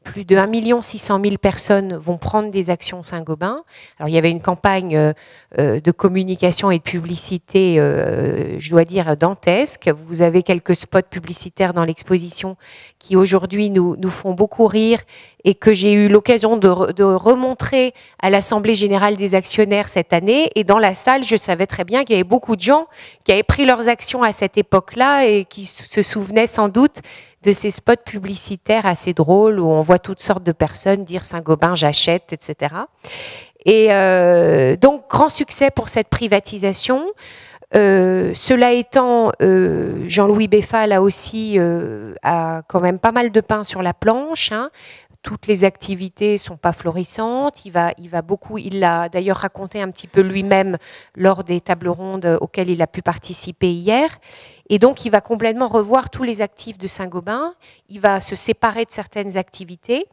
plus de 1 600 000 personnes vont prendre des actions Saint-Gobain. Alors il y avait une campagne de communication et de publicité, je dois dire, dantesque. Vous avez quelques spots publicitaires dans l'exposition qui aujourd'hui nous font beaucoup rire et que j'ai eu l'occasion de remontrer à l'Assemblée Générale des Actionnaires cette année. Et dans la salle, je savais très bien qu'il y avait beaucoup de gens qui avaient pris leurs actions à cette époque-là et qui se souvenaient sans doute de ces spots publicitaires assez drôles où on voit toutes sortes de personnes dire Saint-Gobain, j'achète, etc. Et donc, grand succès pour cette privatisation. Cela étant, Jean-Louis Beffa, là aussi, a quand même pas mal de pain sur la planche. Toutes les activités ne sont pas florissantes. Il va beaucoup, il l'a d'ailleurs raconté un petit peu lui-même lors des tables rondes auxquelles il a pu participer hier. Et donc, il va complètement revoir tous les actifs de Saint-Gobain. Il va se séparer de certaines activités.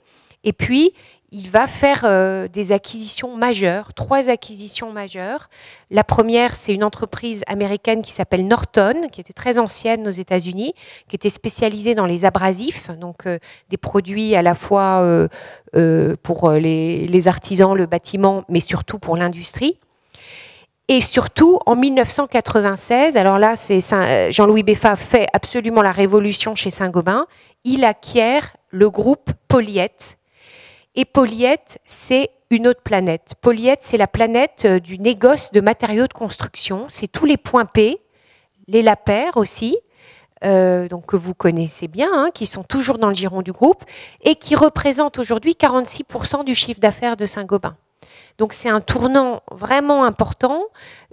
Et puis, il va faire des acquisitions majeures, 3 acquisitions majeures. La première, c'est une entreprise américaine qui s'appelle Norton, qui était très ancienne aux États-Unis, qui était spécialisée dans les abrasifs, donc des produits à la fois pour les artisans, le bâtiment, mais surtout pour l'industrie. Et surtout, en 1996, alors là, Jean-Louis Beffa fait absolument la révolution chez Saint-Gobain, il acquiert le groupe Polyette. Et Polyète, c'est une autre planète. Polyète, c'est la planète du négoce de matériaux de construction. C'est tous les points P, les lapairs aussi, donc que vous connaissez bien, hein, qui sont toujours dans le giron du groupe et qui représentent aujourd'hui 46% du chiffre d'affaires de Saint-Gobain. Donc c'est un tournant vraiment important,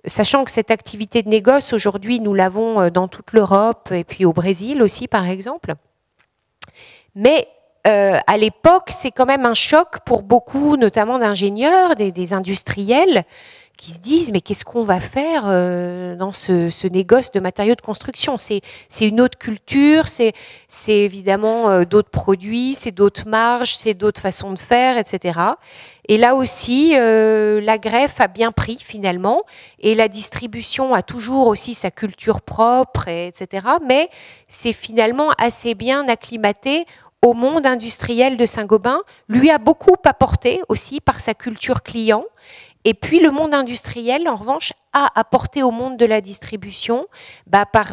sachant que cette activité de négoce, aujourd'hui, nous l'avons dans toute l'Europe et puis au Brésil aussi, par exemple. Mais à l'époque, c'est quand même un choc pour beaucoup, notamment d'ingénieurs, des industriels, qui se disent mais qu'est-ce qu'on va faire dans ce négoce de matériaux de construction? C'est une autre culture, c'est évidemment d'autres produits, c'est d'autres marges, c'est d'autres façons de faire, etc. Et là aussi, la greffe a bien pris finalement, et la distribution a toujours aussi sa culture propre, etc. Mais c'est finalement assez bien acclimaté au monde industriel de Saint-Gobain, lui a beaucoup apporté aussi par sa culture client. Et puis le monde industriel, en revanche, a apporté au monde de la distribution par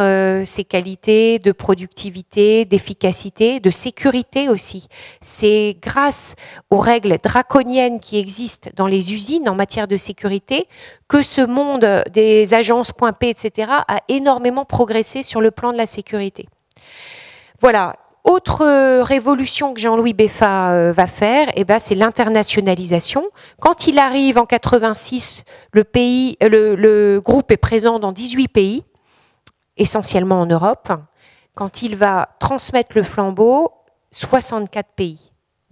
ses qualités de productivité, d'efficacité, de sécurité aussi. C'est grâce aux règles draconiennes qui existent dans les usines en matière de sécurité que ce monde des agences point P, etc., a énormément progressé sur le plan de la sécurité. Voilà. Autre révolution que Jean-Louis Beffa va faire, c'est l'internationalisation. Quand il arrive en 86, le groupe est présent dans 18 pays, essentiellement en Europe. Quand il va transmettre le flambeau, 64 pays.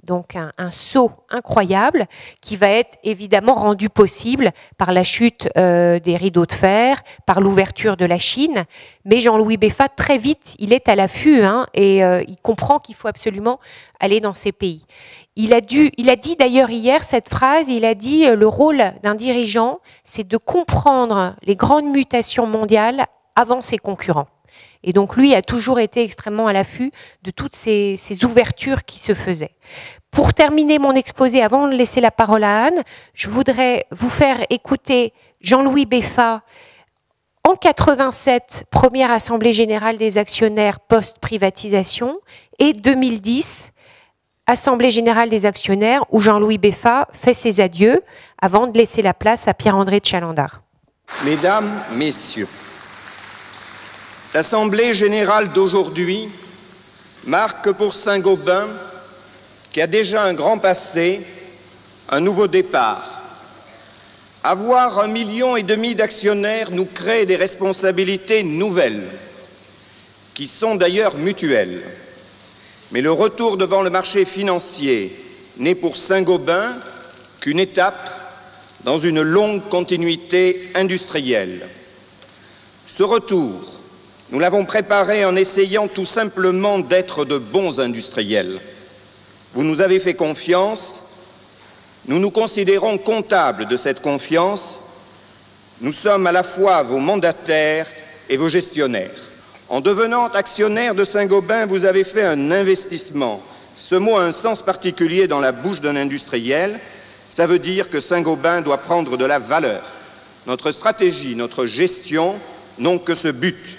Donc un saut incroyable qui va être évidemment rendu possible par la chute des rideaux de fer, par l'ouverture de la Chine. Mais Jean-Louis Beffa, très vite, il est à l'affût et il comprend qu'il faut absolument aller dans ces pays. Il a dit d'ailleurs hier cette phrase, il a dit le rôle d'un dirigeant, c'est de comprendre les grandes mutations mondiales avant ses concurrents. Et donc lui a toujours été extrêmement à l'affût de toutes ces ouvertures qui se faisaient. Pour terminer mon exposé, avant de laisser la parole à Anne, je voudrais vous faire écouter Jean-Louis Beffa en 87, première Assemblée générale des actionnaires post-privatisation, et 2010, Assemblée générale des actionnaires, où Jean-Louis Beffa fait ses adieux avant de laisser la place à Pierre-André de Chalandard. Mesdames, Messieurs, l'Assemblée générale d'aujourd'hui marque pour Saint-Gobain, qui a déjà un grand passé, un nouveau départ. Avoir 1,5 million d'actionnaires nous crée des responsabilités nouvelles, qui sont d'ailleurs mutuelles. Mais le retour devant le marché financier n'est pour Saint-Gobain qu'une étape dans une longue continuité industrielle. Ce retour, nous l'avons préparé en essayant tout simplement d'être de bons industriels. Vous nous avez fait confiance, nous nous considérons comptables de cette confiance. Nous sommes à la fois vos mandataires et vos gestionnaires. En devenant actionnaire de Saint-Gobain, vous avez fait un investissement. Ce mot a un sens particulier dans la bouche d'un industriel. Ça veut dire que Saint-Gobain doit prendre de la valeur. Notre stratégie, notre gestion n'ont que ce but.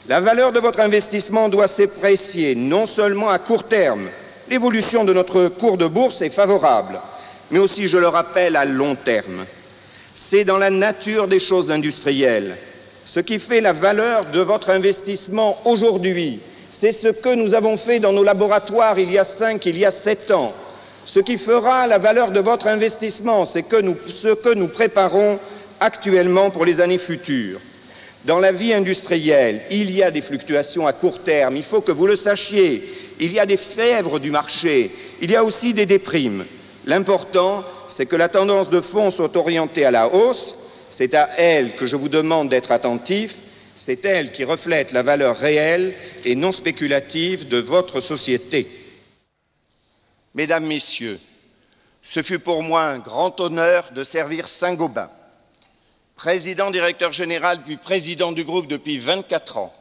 La valeur de votre investissement doit s'apprécier non seulement à court terme, l'évolution de notre cours de bourse est favorable, mais aussi, je le rappelle, à long terme. C'est dans la nature des choses industrielles. Ce qui fait la valeur de votre investissement aujourd'hui, c'est ce que nous avons fait dans nos laboratoires il y a 5, il y a 7 ans. Ce qui fera la valeur de votre investissement, c'est ce que nous préparons actuellement pour les années futures. Dans la vie industrielle, il y a des fluctuations à court terme, il faut que vous le sachiez. Il y a des fièvres du marché, il y a aussi des déprimes. L'important, c'est que la tendance de fond soit orientée à la hausse. C'est à elle que je vous demande d'être attentif. C'est elle qui reflète la valeur réelle et non spéculative de votre société. Mesdames, Messieurs, ce fut pour moi un grand honneur de servir Saint-Gobain. Président, directeur général, puis président du groupe depuis 24 ans.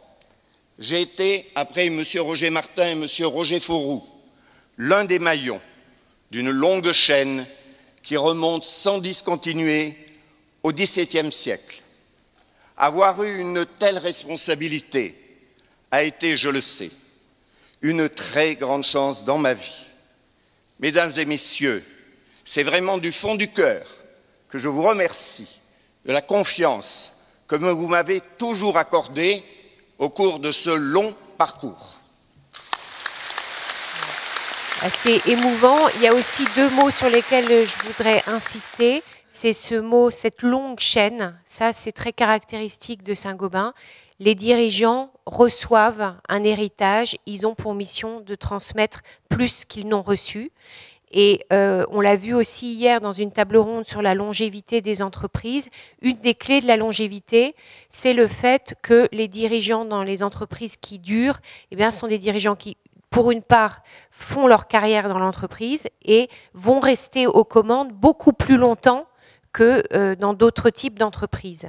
J'ai été, après M. Roger Martin et M. Roger Fauroux, l'un des maillons d'une longue chaîne qui remonte sans discontinuer au XVIIe siècle. Avoir eu une telle responsabilité a été, je le sais, une très grande chance dans ma vie. Mesdames et messieurs, c'est vraiment du fond du cœur que je vous remercie de la confiance que vous m'avez toujours accordée au cours de ce long parcours. C'est émouvant. Il y a aussi deux mots sur lesquels je voudrais insister. C'est ce mot, cette longue chaîne. Ça, c'est très caractéristique de Saint-Gobain. Les dirigeants reçoivent un héritage. Ils ont pour mission de transmettre plus qu'ils n'ont reçu. Et on l'a vu aussi hier dans une table ronde sur la longévité des entreprises. Une des clés de la longévité, c'est le fait que les dirigeants dans les entreprises qui durent, eh bien, sont des dirigeants qui, pour une part, font leur carrière dans l'entreprise et vont rester aux commandes beaucoup plus longtemps que dans d'autres types d'entreprises.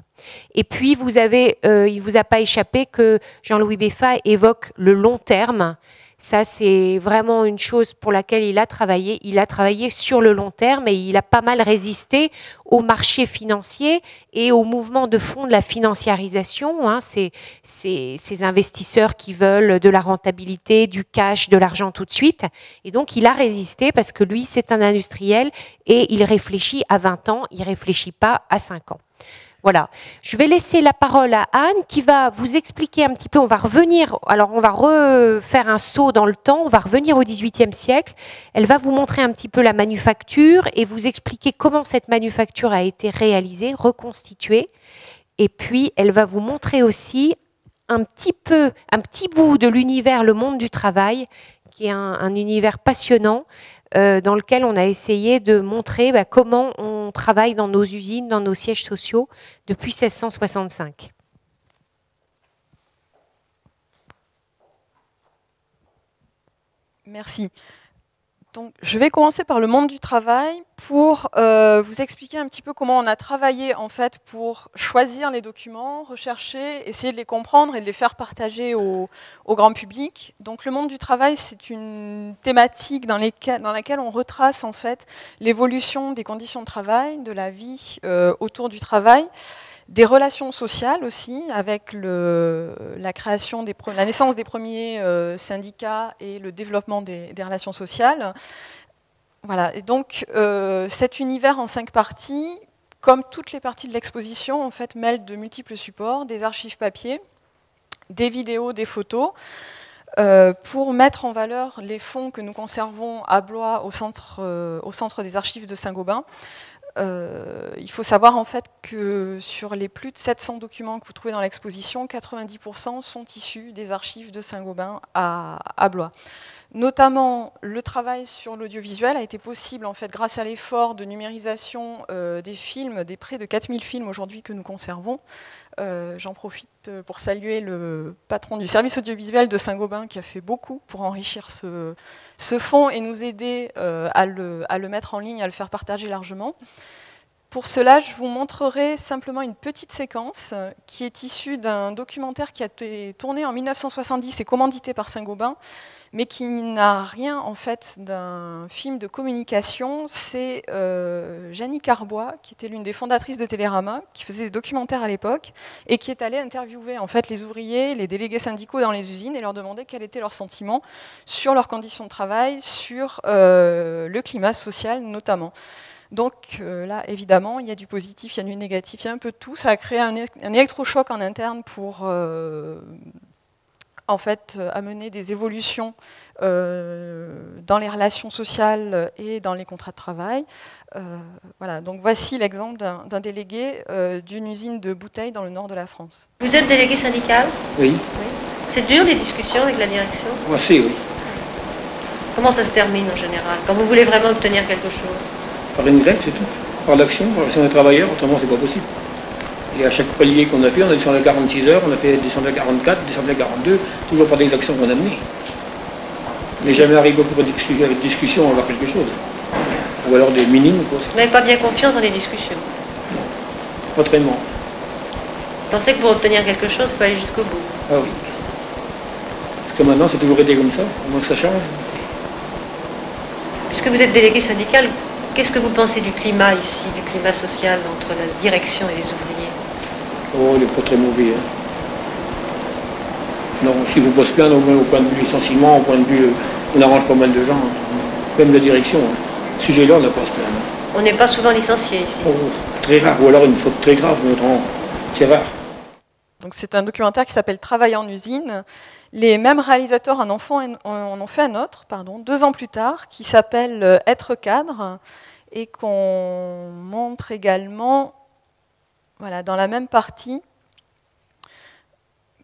Et puis, il ne vous a pas échappé que Jean-Louis Beffa évoque le long terme. Ça, c'est vraiment une chose pour laquelle il a travaillé. Il a travaillé sur le long terme et il a pas mal résisté au marché financier et au mouvement de fond de la financiarisation. Hein, ces investisseurs qui veulent de la rentabilité, du cash, de l'argent tout de suite. Et donc, il a résisté parce que lui, c'est un industriel et il réfléchit à 20 ans, il ne réfléchit pas à 5 ans. Voilà. Je vais laisser la parole à Anne qui va vous expliquer un petit peu. On va revenir, alors on va refaire un saut dans le temps, on va revenir au XVIIIe siècle. Elle va vous montrer un petit peu la manufacture et vous expliquer comment cette manufacture a été réalisée, reconstituée. Et puis, elle va vous montrer aussi un petit bout de l'univers, le monde du travail, qui est un univers passionnant, dans lequel on a essayé de montrer comment on travaille dans nos usines, dans nos sièges sociaux depuis 1665. Merci. Donc, je vais commencer par le monde du travail pour vous expliquer un petit peu comment on a travaillé en fait pour choisir les documents, rechercher, essayer de les comprendre et de les faire partager au grand public. Donc, le monde du travail, c'est une thématique dans laquelle on retrace en fait l'évolution des conditions de travail, de la vie autour du travail, des relations sociales aussi, avec la naissance des premiers syndicats et le développement des relations sociales. Voilà. Et donc, cet univers en 5 parties, comme toutes les parties de l'exposition, en fait, mêle de multiples supports, des archives papier, des vidéos, des photos, pour mettre en valeur les fonds que nous conservons à Blois, au centre des archives de Saint-Gobain. Il faut savoir en fait que sur les plus de 700 documents que vous trouvez dans l'exposition, 90% sont issus des archives de Saint-Gobain à Blois. Notamment, le travail sur l'audiovisuel a été possible en fait grâce à l'effort de numérisation des films, des près de 4000 films aujourd'hui que nous conservons. J'en profite pour saluer le patron du service audiovisuel de Saint-Gobain qui a fait beaucoup pour enrichir ce fonds et nous aider à le mettre en ligne, à le faire partager largement. Pour cela, je vous montrerai simplement une petite séquence qui est issue d'un documentaire qui a été tourné en 1970 et commandité par Saint-Gobain, mais qui n'a rien en fait d'un film de communication. C'est Jeannie Carbois, qui était l'une des fondatrices de Télérama, qui faisait des documentaires à l'époque, et qui est allée interviewer en fait les ouvriers, les délégués syndicaux dans les usines, et leur demander quel était leur sentiment sur leurs conditions de travail, sur le climat social notamment. Donc là, évidemment, il y a du positif, il y a du négatif, il y a un peu de tout. Ça a créé un électrochoc en interne pour en fait, amener des évolutions dans les relations sociales et dans les contrats de travail. Voilà, donc voici l'exemple d'un délégué d'une usine de bouteilles dans le nord de la France. Vous êtes délégué syndical? Oui. C'est dur les discussions avec la direction? Moi aussi, oui. Comment ça se termine en général, quand vous voulez vraiment obtenir quelque chose? Par une grève, c'est tout. Par l'action, par l'action des travailleurs, autrement c'est pas possible. Et à chaque palier qu'on a fait, on a descendu à 46 heures, on a fait descendu à 44, descendu à 42, toujours par des actions qu'on a menées. Mais jamais arrivé pour une discussion, avoir quelque chose. Ou alors des minimes, quoi. Vous n'avez pas bien confiance dans les discussions? Pas vraiment. Vous pensez que pour obtenir quelque chose, il faut aller jusqu'au bout? Ah oui. Parce que maintenant, c'est toujours été comme ça, au moins que ça change. Puisque vous êtes délégué syndical, qu'est-ce que vous pensez du climat ici, du climat social entre la direction et les ouvriers? Oh, il n'est pas très mauvais. Hein. Non, si vous posez bien, au moins au point de vue licenciement, au point de vue, on arrange pas mal de gens. Hein. Même la direction, hein. Ce sujet-là, on n'a pas à se plaindre. On n'est pas souvent licencié ici. Oh, très rare, ou alors une faute très grave, mais autrement, c'est rare. Donc c'est un documentaire qui s'appelle Travail en usine. Les mêmes réalisateurs en ont fait un autre, 2 ans plus tard, qui s'appelle Être cadre, et qu'on montre également, voilà, dans la même partie,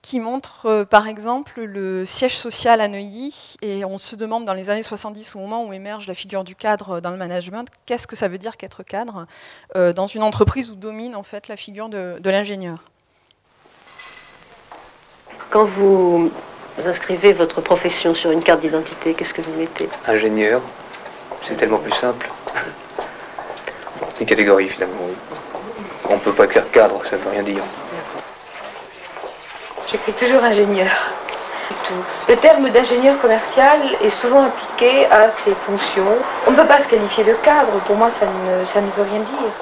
qui montre par exemple le siège social à Neuilly, et on se demande dans les années 70, au moment où émerge la figure du cadre dans le management, qu'est-ce que ça veut dire qu'être cadre dans une entreprise où domine en fait la figure de l'ingénieur. Quand vous inscrivez votre profession sur une carte d'identité, qu'est-ce que vous mettez? Ingénieur, c'est tellement plus simple. C'est une catégorie finalement, oui. On ne peut pas écrire cadre, ça ne veut rien dire. J'écris toujours ingénieur. Le terme d'ingénieur commercial est souvent appliqué à ces fonctions. On ne peut pas se qualifier de cadre, pour moi ça ne veut rien dire.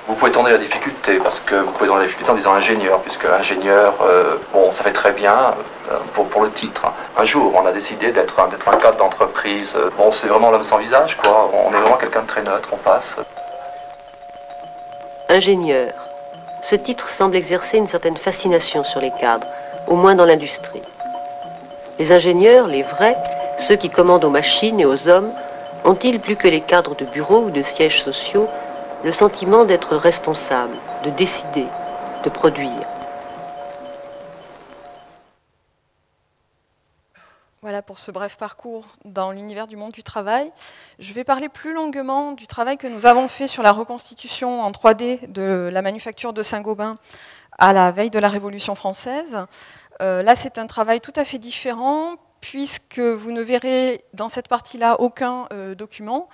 Vous pouvez tourner la difficulté, parce que vous pouvez tourner la difficulté en disant ingénieur, puisque ingénieur, bon, ça fait très bien pour le titre. Un jour, on a décidé d'être un cadre d'entreprise. Bon, c'est vraiment l'homme sans visage, quoi. On est vraiment quelqu'un de très neutre, on passe. Ingénieur. Ce titre semble exercer une certaine fascination sur les cadres, au moins dans l'industrie. Les ingénieurs, les vrais, ceux qui commandent aux machines et aux hommes, ont-ils plus que les cadres de bureaux ou de sièges sociaux le sentiment d'être responsables, de décider, de produire? Voilà pour ce bref parcours dans l'univers du monde du travail. Je vais parler plus longuement du travail que nous avons fait sur la reconstitution en 3D de la manufacture de Saint-Gobain à la veille de la Révolution française. Là, c'est un travail tout à fait différent, puisque vous ne verrez dans cette partie-là aucun document,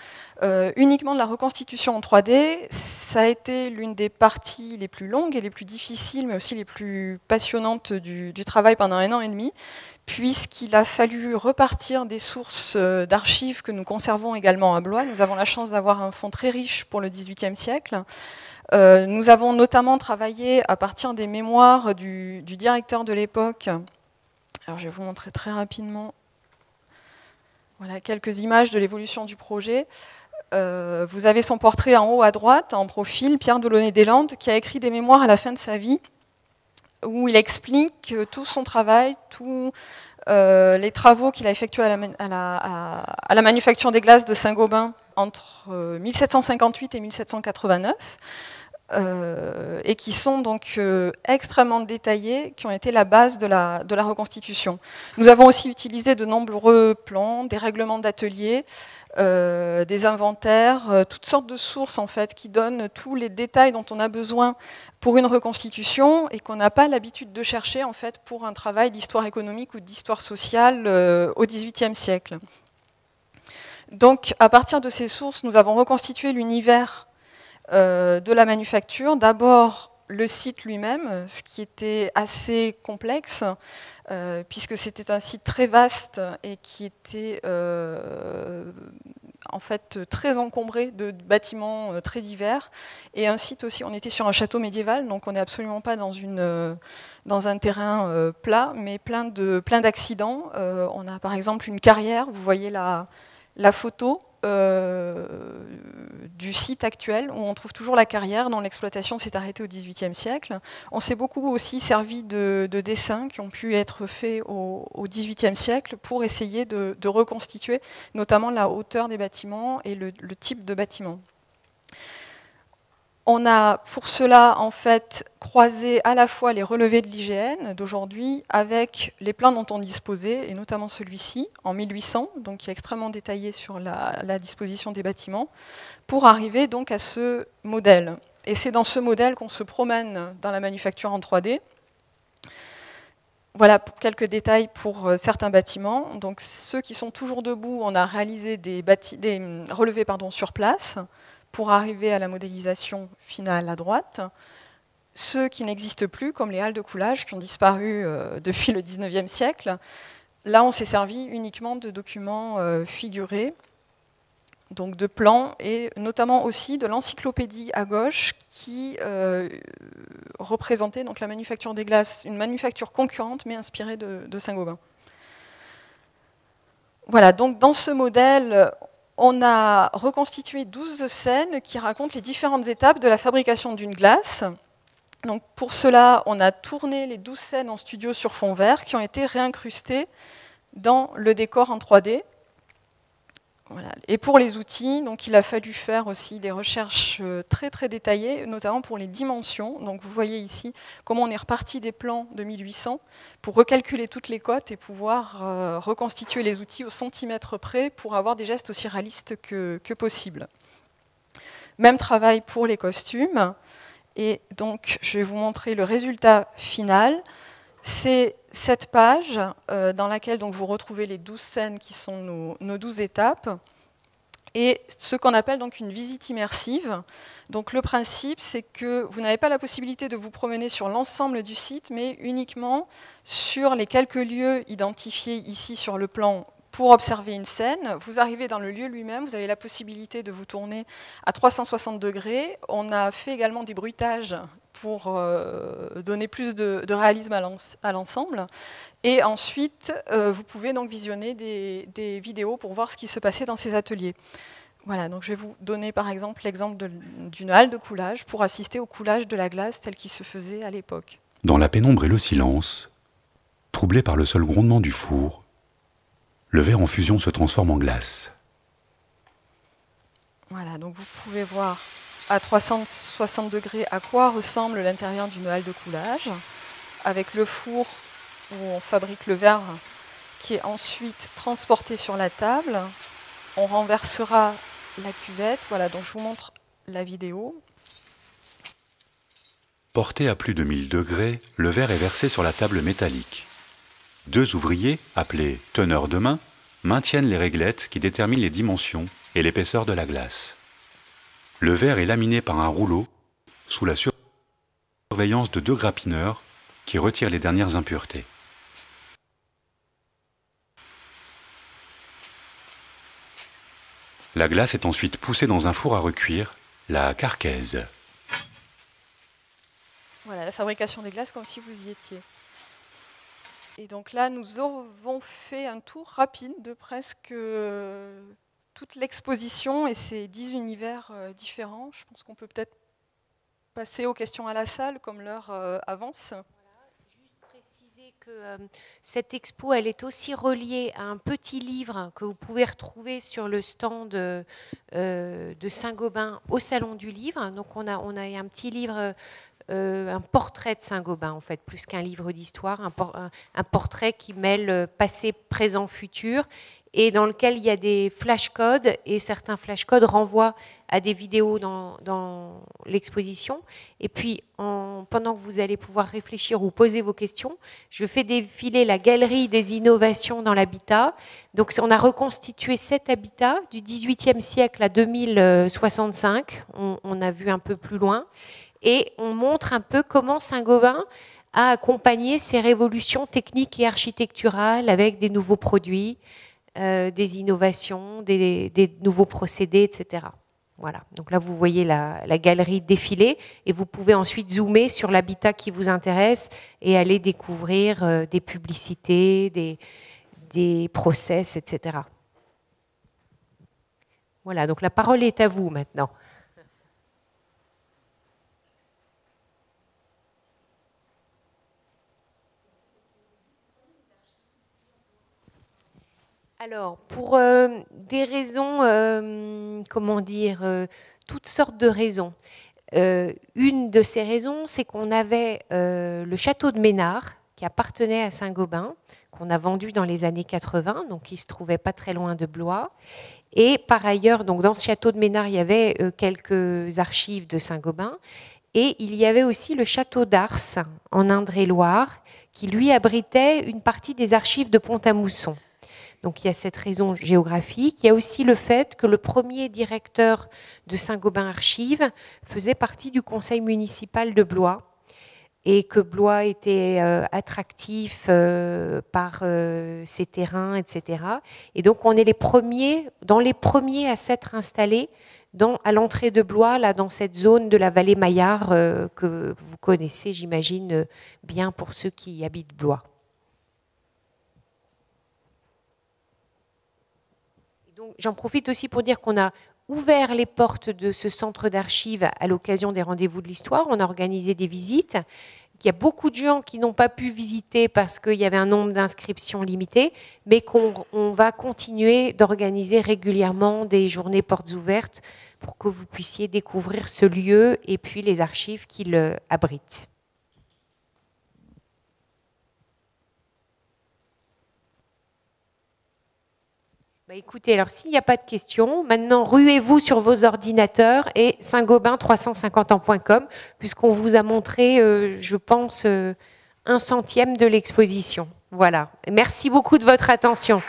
uniquement de la reconstitution en 3D. Ça a été l'une des parties les plus longues et les plus difficiles, mais aussi les plus passionnantes du travail pendant 1 an et demi, puisqu'il a fallu repartir des sources d'archives que nous conservons également à Blois. Nous avons la chance d'avoir un fonds très riche pour le XVIIIe siècle. Nous avons notamment travaillé à partir des mémoires du directeur de l'époque. Alors, je vais vous montrer très rapidement, voilà, quelques images de l'évolution du projet. Vous avez son portrait en haut à droite, en profil, Pierre Delaunay-Deslandes, qui a écrit des mémoires à la fin de sa vie, où il explique tout son travail, tous les travaux qu'il a effectués à la manufacture des glaces de Saint-Gobain entre 1758 et 1789. Et qui sont donc extrêmement détaillés, qui ont été la base de la reconstitution. Nous avons aussi utilisé de nombreux plans, des règlements d'atelier, des inventaires, toutes sortes de sources en fait, qui donnent tous les détails dont on a besoin pour une reconstitution et qu'on n'a pas l'habitude de chercher en fait, pour un travail d'histoire économique ou d'histoire sociale au XVIIIe siècle. Donc à partir de ces sources, nous avons reconstitué l'univers de la manufacture. D'abord le site lui-même, ce qui était assez complexe, puisque c'était un site très vaste et qui était en fait très encombré de bâtiments très divers, et un site aussi, on était sur un château médiéval, donc on n'est absolument pas dans un terrain plat, mais plein d'accidents. On a par exemple une carrière, vous voyez la photo du site actuel, où on trouve toujours la carrière dont l'exploitation s'est arrêtée au XVIIIe siècle. On s'est beaucoup aussi servi de dessins qui ont pu être faits au XVIIIe siècle pour essayer de reconstituer notamment la hauteur des bâtiments et le type de bâtiment. On a pour cela en fait croisé à la fois les relevés de l'IGN d'aujourd'hui avec les plans dont on disposait, et notamment celui-ci en 1800, donc qui est extrêmement détaillé sur la disposition des bâtiments, pour arriver donc à ce modèle. Et c'est dans ce modèle qu'on se promène dans la manufacture en 3D. Voilà pour quelques détails pour certains bâtiments. Donc ceux qui sont toujours debout, on a réalisé des relevés sur place, pour arriver à la modélisation finale à droite. Ceux qui n'existent plus, comme les halles de coulage, qui ont disparu depuis le XIXe siècle, là on s'est servi uniquement de documents figurés, donc de plans, et notamment aussi de l'encyclopédie à gauche qui représentait donc la manufacture des glaces, une manufacture concurrente mais inspirée de Saint-Gobain. Voilà, donc dans ce modèle, on a reconstitué 12 scènes qui racontent les différentes étapes de la fabrication d'une glace. Donc pour cela, on a tourné les 12 scènes en studio sur fond vert qui ont été réincrustées dans le décor en 3D. Voilà. Et pour les outils, donc il a fallu faire aussi des recherches très très détaillées, notamment pour les dimensions. Donc vous voyez ici comment on est reparti des plans de 1800 pour recalculer toutes les cotes et pouvoir reconstituer les outils au centimètre près pour avoir des gestes aussi réalistes que possible. Même travail pour les costumes. Et donc je vais vous montrer le résultat final. C'est cette page dans laquelle donc, vous retrouvez les 12 scènes qui sont nos 12 étapes et ce qu'on appelle donc une visite immersive. Donc le principe, c'est que vous n'avez pas la possibilité de vous promener sur l'ensemble du site, mais uniquement sur les quelques lieux identifiés ici sur le plan pour observer une scène. Vous arrivez dans le lieu lui-même, vous avez la possibilité de vous tourner à 360 degrés. On a fait également des bruitages pour donner plus de réalisme à l'ensemble. Et ensuite, vous pouvez donc visionner des vidéos pour voir ce qui se passait dans ces ateliers. Voilà, donc je vais vous donner par exemple l'exemple d'une halle de coulage pour assister au coulage de la glace tel qu'il se faisait à l'époque. Dans la pénombre et le silence, troublé par le seul grondement du four, le verre en fusion se transforme en glace. Voilà, donc vous pouvez voir à 360 degrés à quoi ressemble l'intérieur d'une halle de coulage, avec le four où on fabrique le verre qui est ensuite transporté sur la table. On renversera la cuvette. Voilà, donc je vous montre la vidéo. Porté à plus de 1000 degrés, le verre est versé sur la table métallique. 2 ouvriers, appelés teneurs de main, maintiennent les réglettes qui déterminent les dimensions et l'épaisseur de la glace. Le verre est laminé par un rouleau sous la surveillance de 2 grappineurs qui retirent les dernières impuretés. La glace est ensuite poussée dans un four à recuire, la carquaise. Voilà, la fabrication des glaces comme si vous y étiez. Et donc là, nous avons fait un tour rapide de presque toute l'exposition et ces 10 univers différents. Je pense qu'on peut peut-être passer aux questions à la salle, comme l'heure avance. Que cette expo, elle est aussi reliée à un petit livre que vous pouvez retrouver sur le stand de Saint-Gobain au Salon du Livre. Donc on a un petit livre, un portrait de Saint-Gobain en fait, plus qu'un livre d'histoire, un portrait qui mêle passé, présent, futur, et dans lequel il y a des flashcodes, et certains flashcodes renvoient à des vidéos dans l'exposition. Et puis, pendant que vous allez pouvoir réfléchir ou poser vos questions, je fais défiler la galerie des innovations dans l'habitat. Donc, on a reconstitué 7 habitats du XVIIIe siècle à 2065. On a vu un peu plus loin. Et on montre un peu comment Saint-Gobain a accompagné ces révolutions techniques et architecturales avec des nouveaux produits, des innovations, des nouveaux procédés, etc. Voilà. Donc là, vous voyez la galerie défiler et vous pouvez ensuite zoomer sur l'habitat qui vous intéresse et aller découvrir des publicités, des process, etc. Voilà, donc la parole est à vous maintenant. Alors, pour des raisons, comment dire, toutes sortes de raisons. Une de ces raisons, c'est qu'on avait le château de Ménard, qui appartenait à Saint-Gobain, qu'on a vendu dans les années 80, donc il se trouvait pas très loin de Blois. Et par ailleurs, donc dans ce château de Ménard, il y avait quelques archives de Saint-Gobain. Et il y avait aussi le château d'Ars, en Indre-et-Loire, qui lui abritait une partie des archives de Pont-à-Mousson. Donc il y a cette raison géographique. Il y a aussi le fait que le premier directeur de Saint-Gobain Archives faisait partie du conseil municipal de Blois et que Blois était attractif par ses terrains, etc. Et donc on est dans les premiers à s'être installés à l'entrée de Blois, là, dans cette zone de la vallée Maillard que vous connaissez, j'imagine, bien pour ceux qui habitent Blois. J'en profite aussi pour dire qu'on a ouvert les portes de ce centre d'archives à l'occasion des rendez-vous de l'histoire. On a organisé des visites. Il y a beaucoup de gens qui n'ont pas pu visiter parce qu'il y avait un nombre d'inscriptions limité, mais qu'on va continuer d'organiser régulièrement des journées portes ouvertes pour que vous puissiez découvrir ce lieu et puis les archives qu'il abrite. Écoutez, alors s'il n'y a pas de questions, maintenant ruez-vous sur vos ordinateurs et saint-gobain350ans.com, puisqu'on vous a montré, je pense, 1/100 de l'exposition. Voilà. Merci beaucoup de votre attention.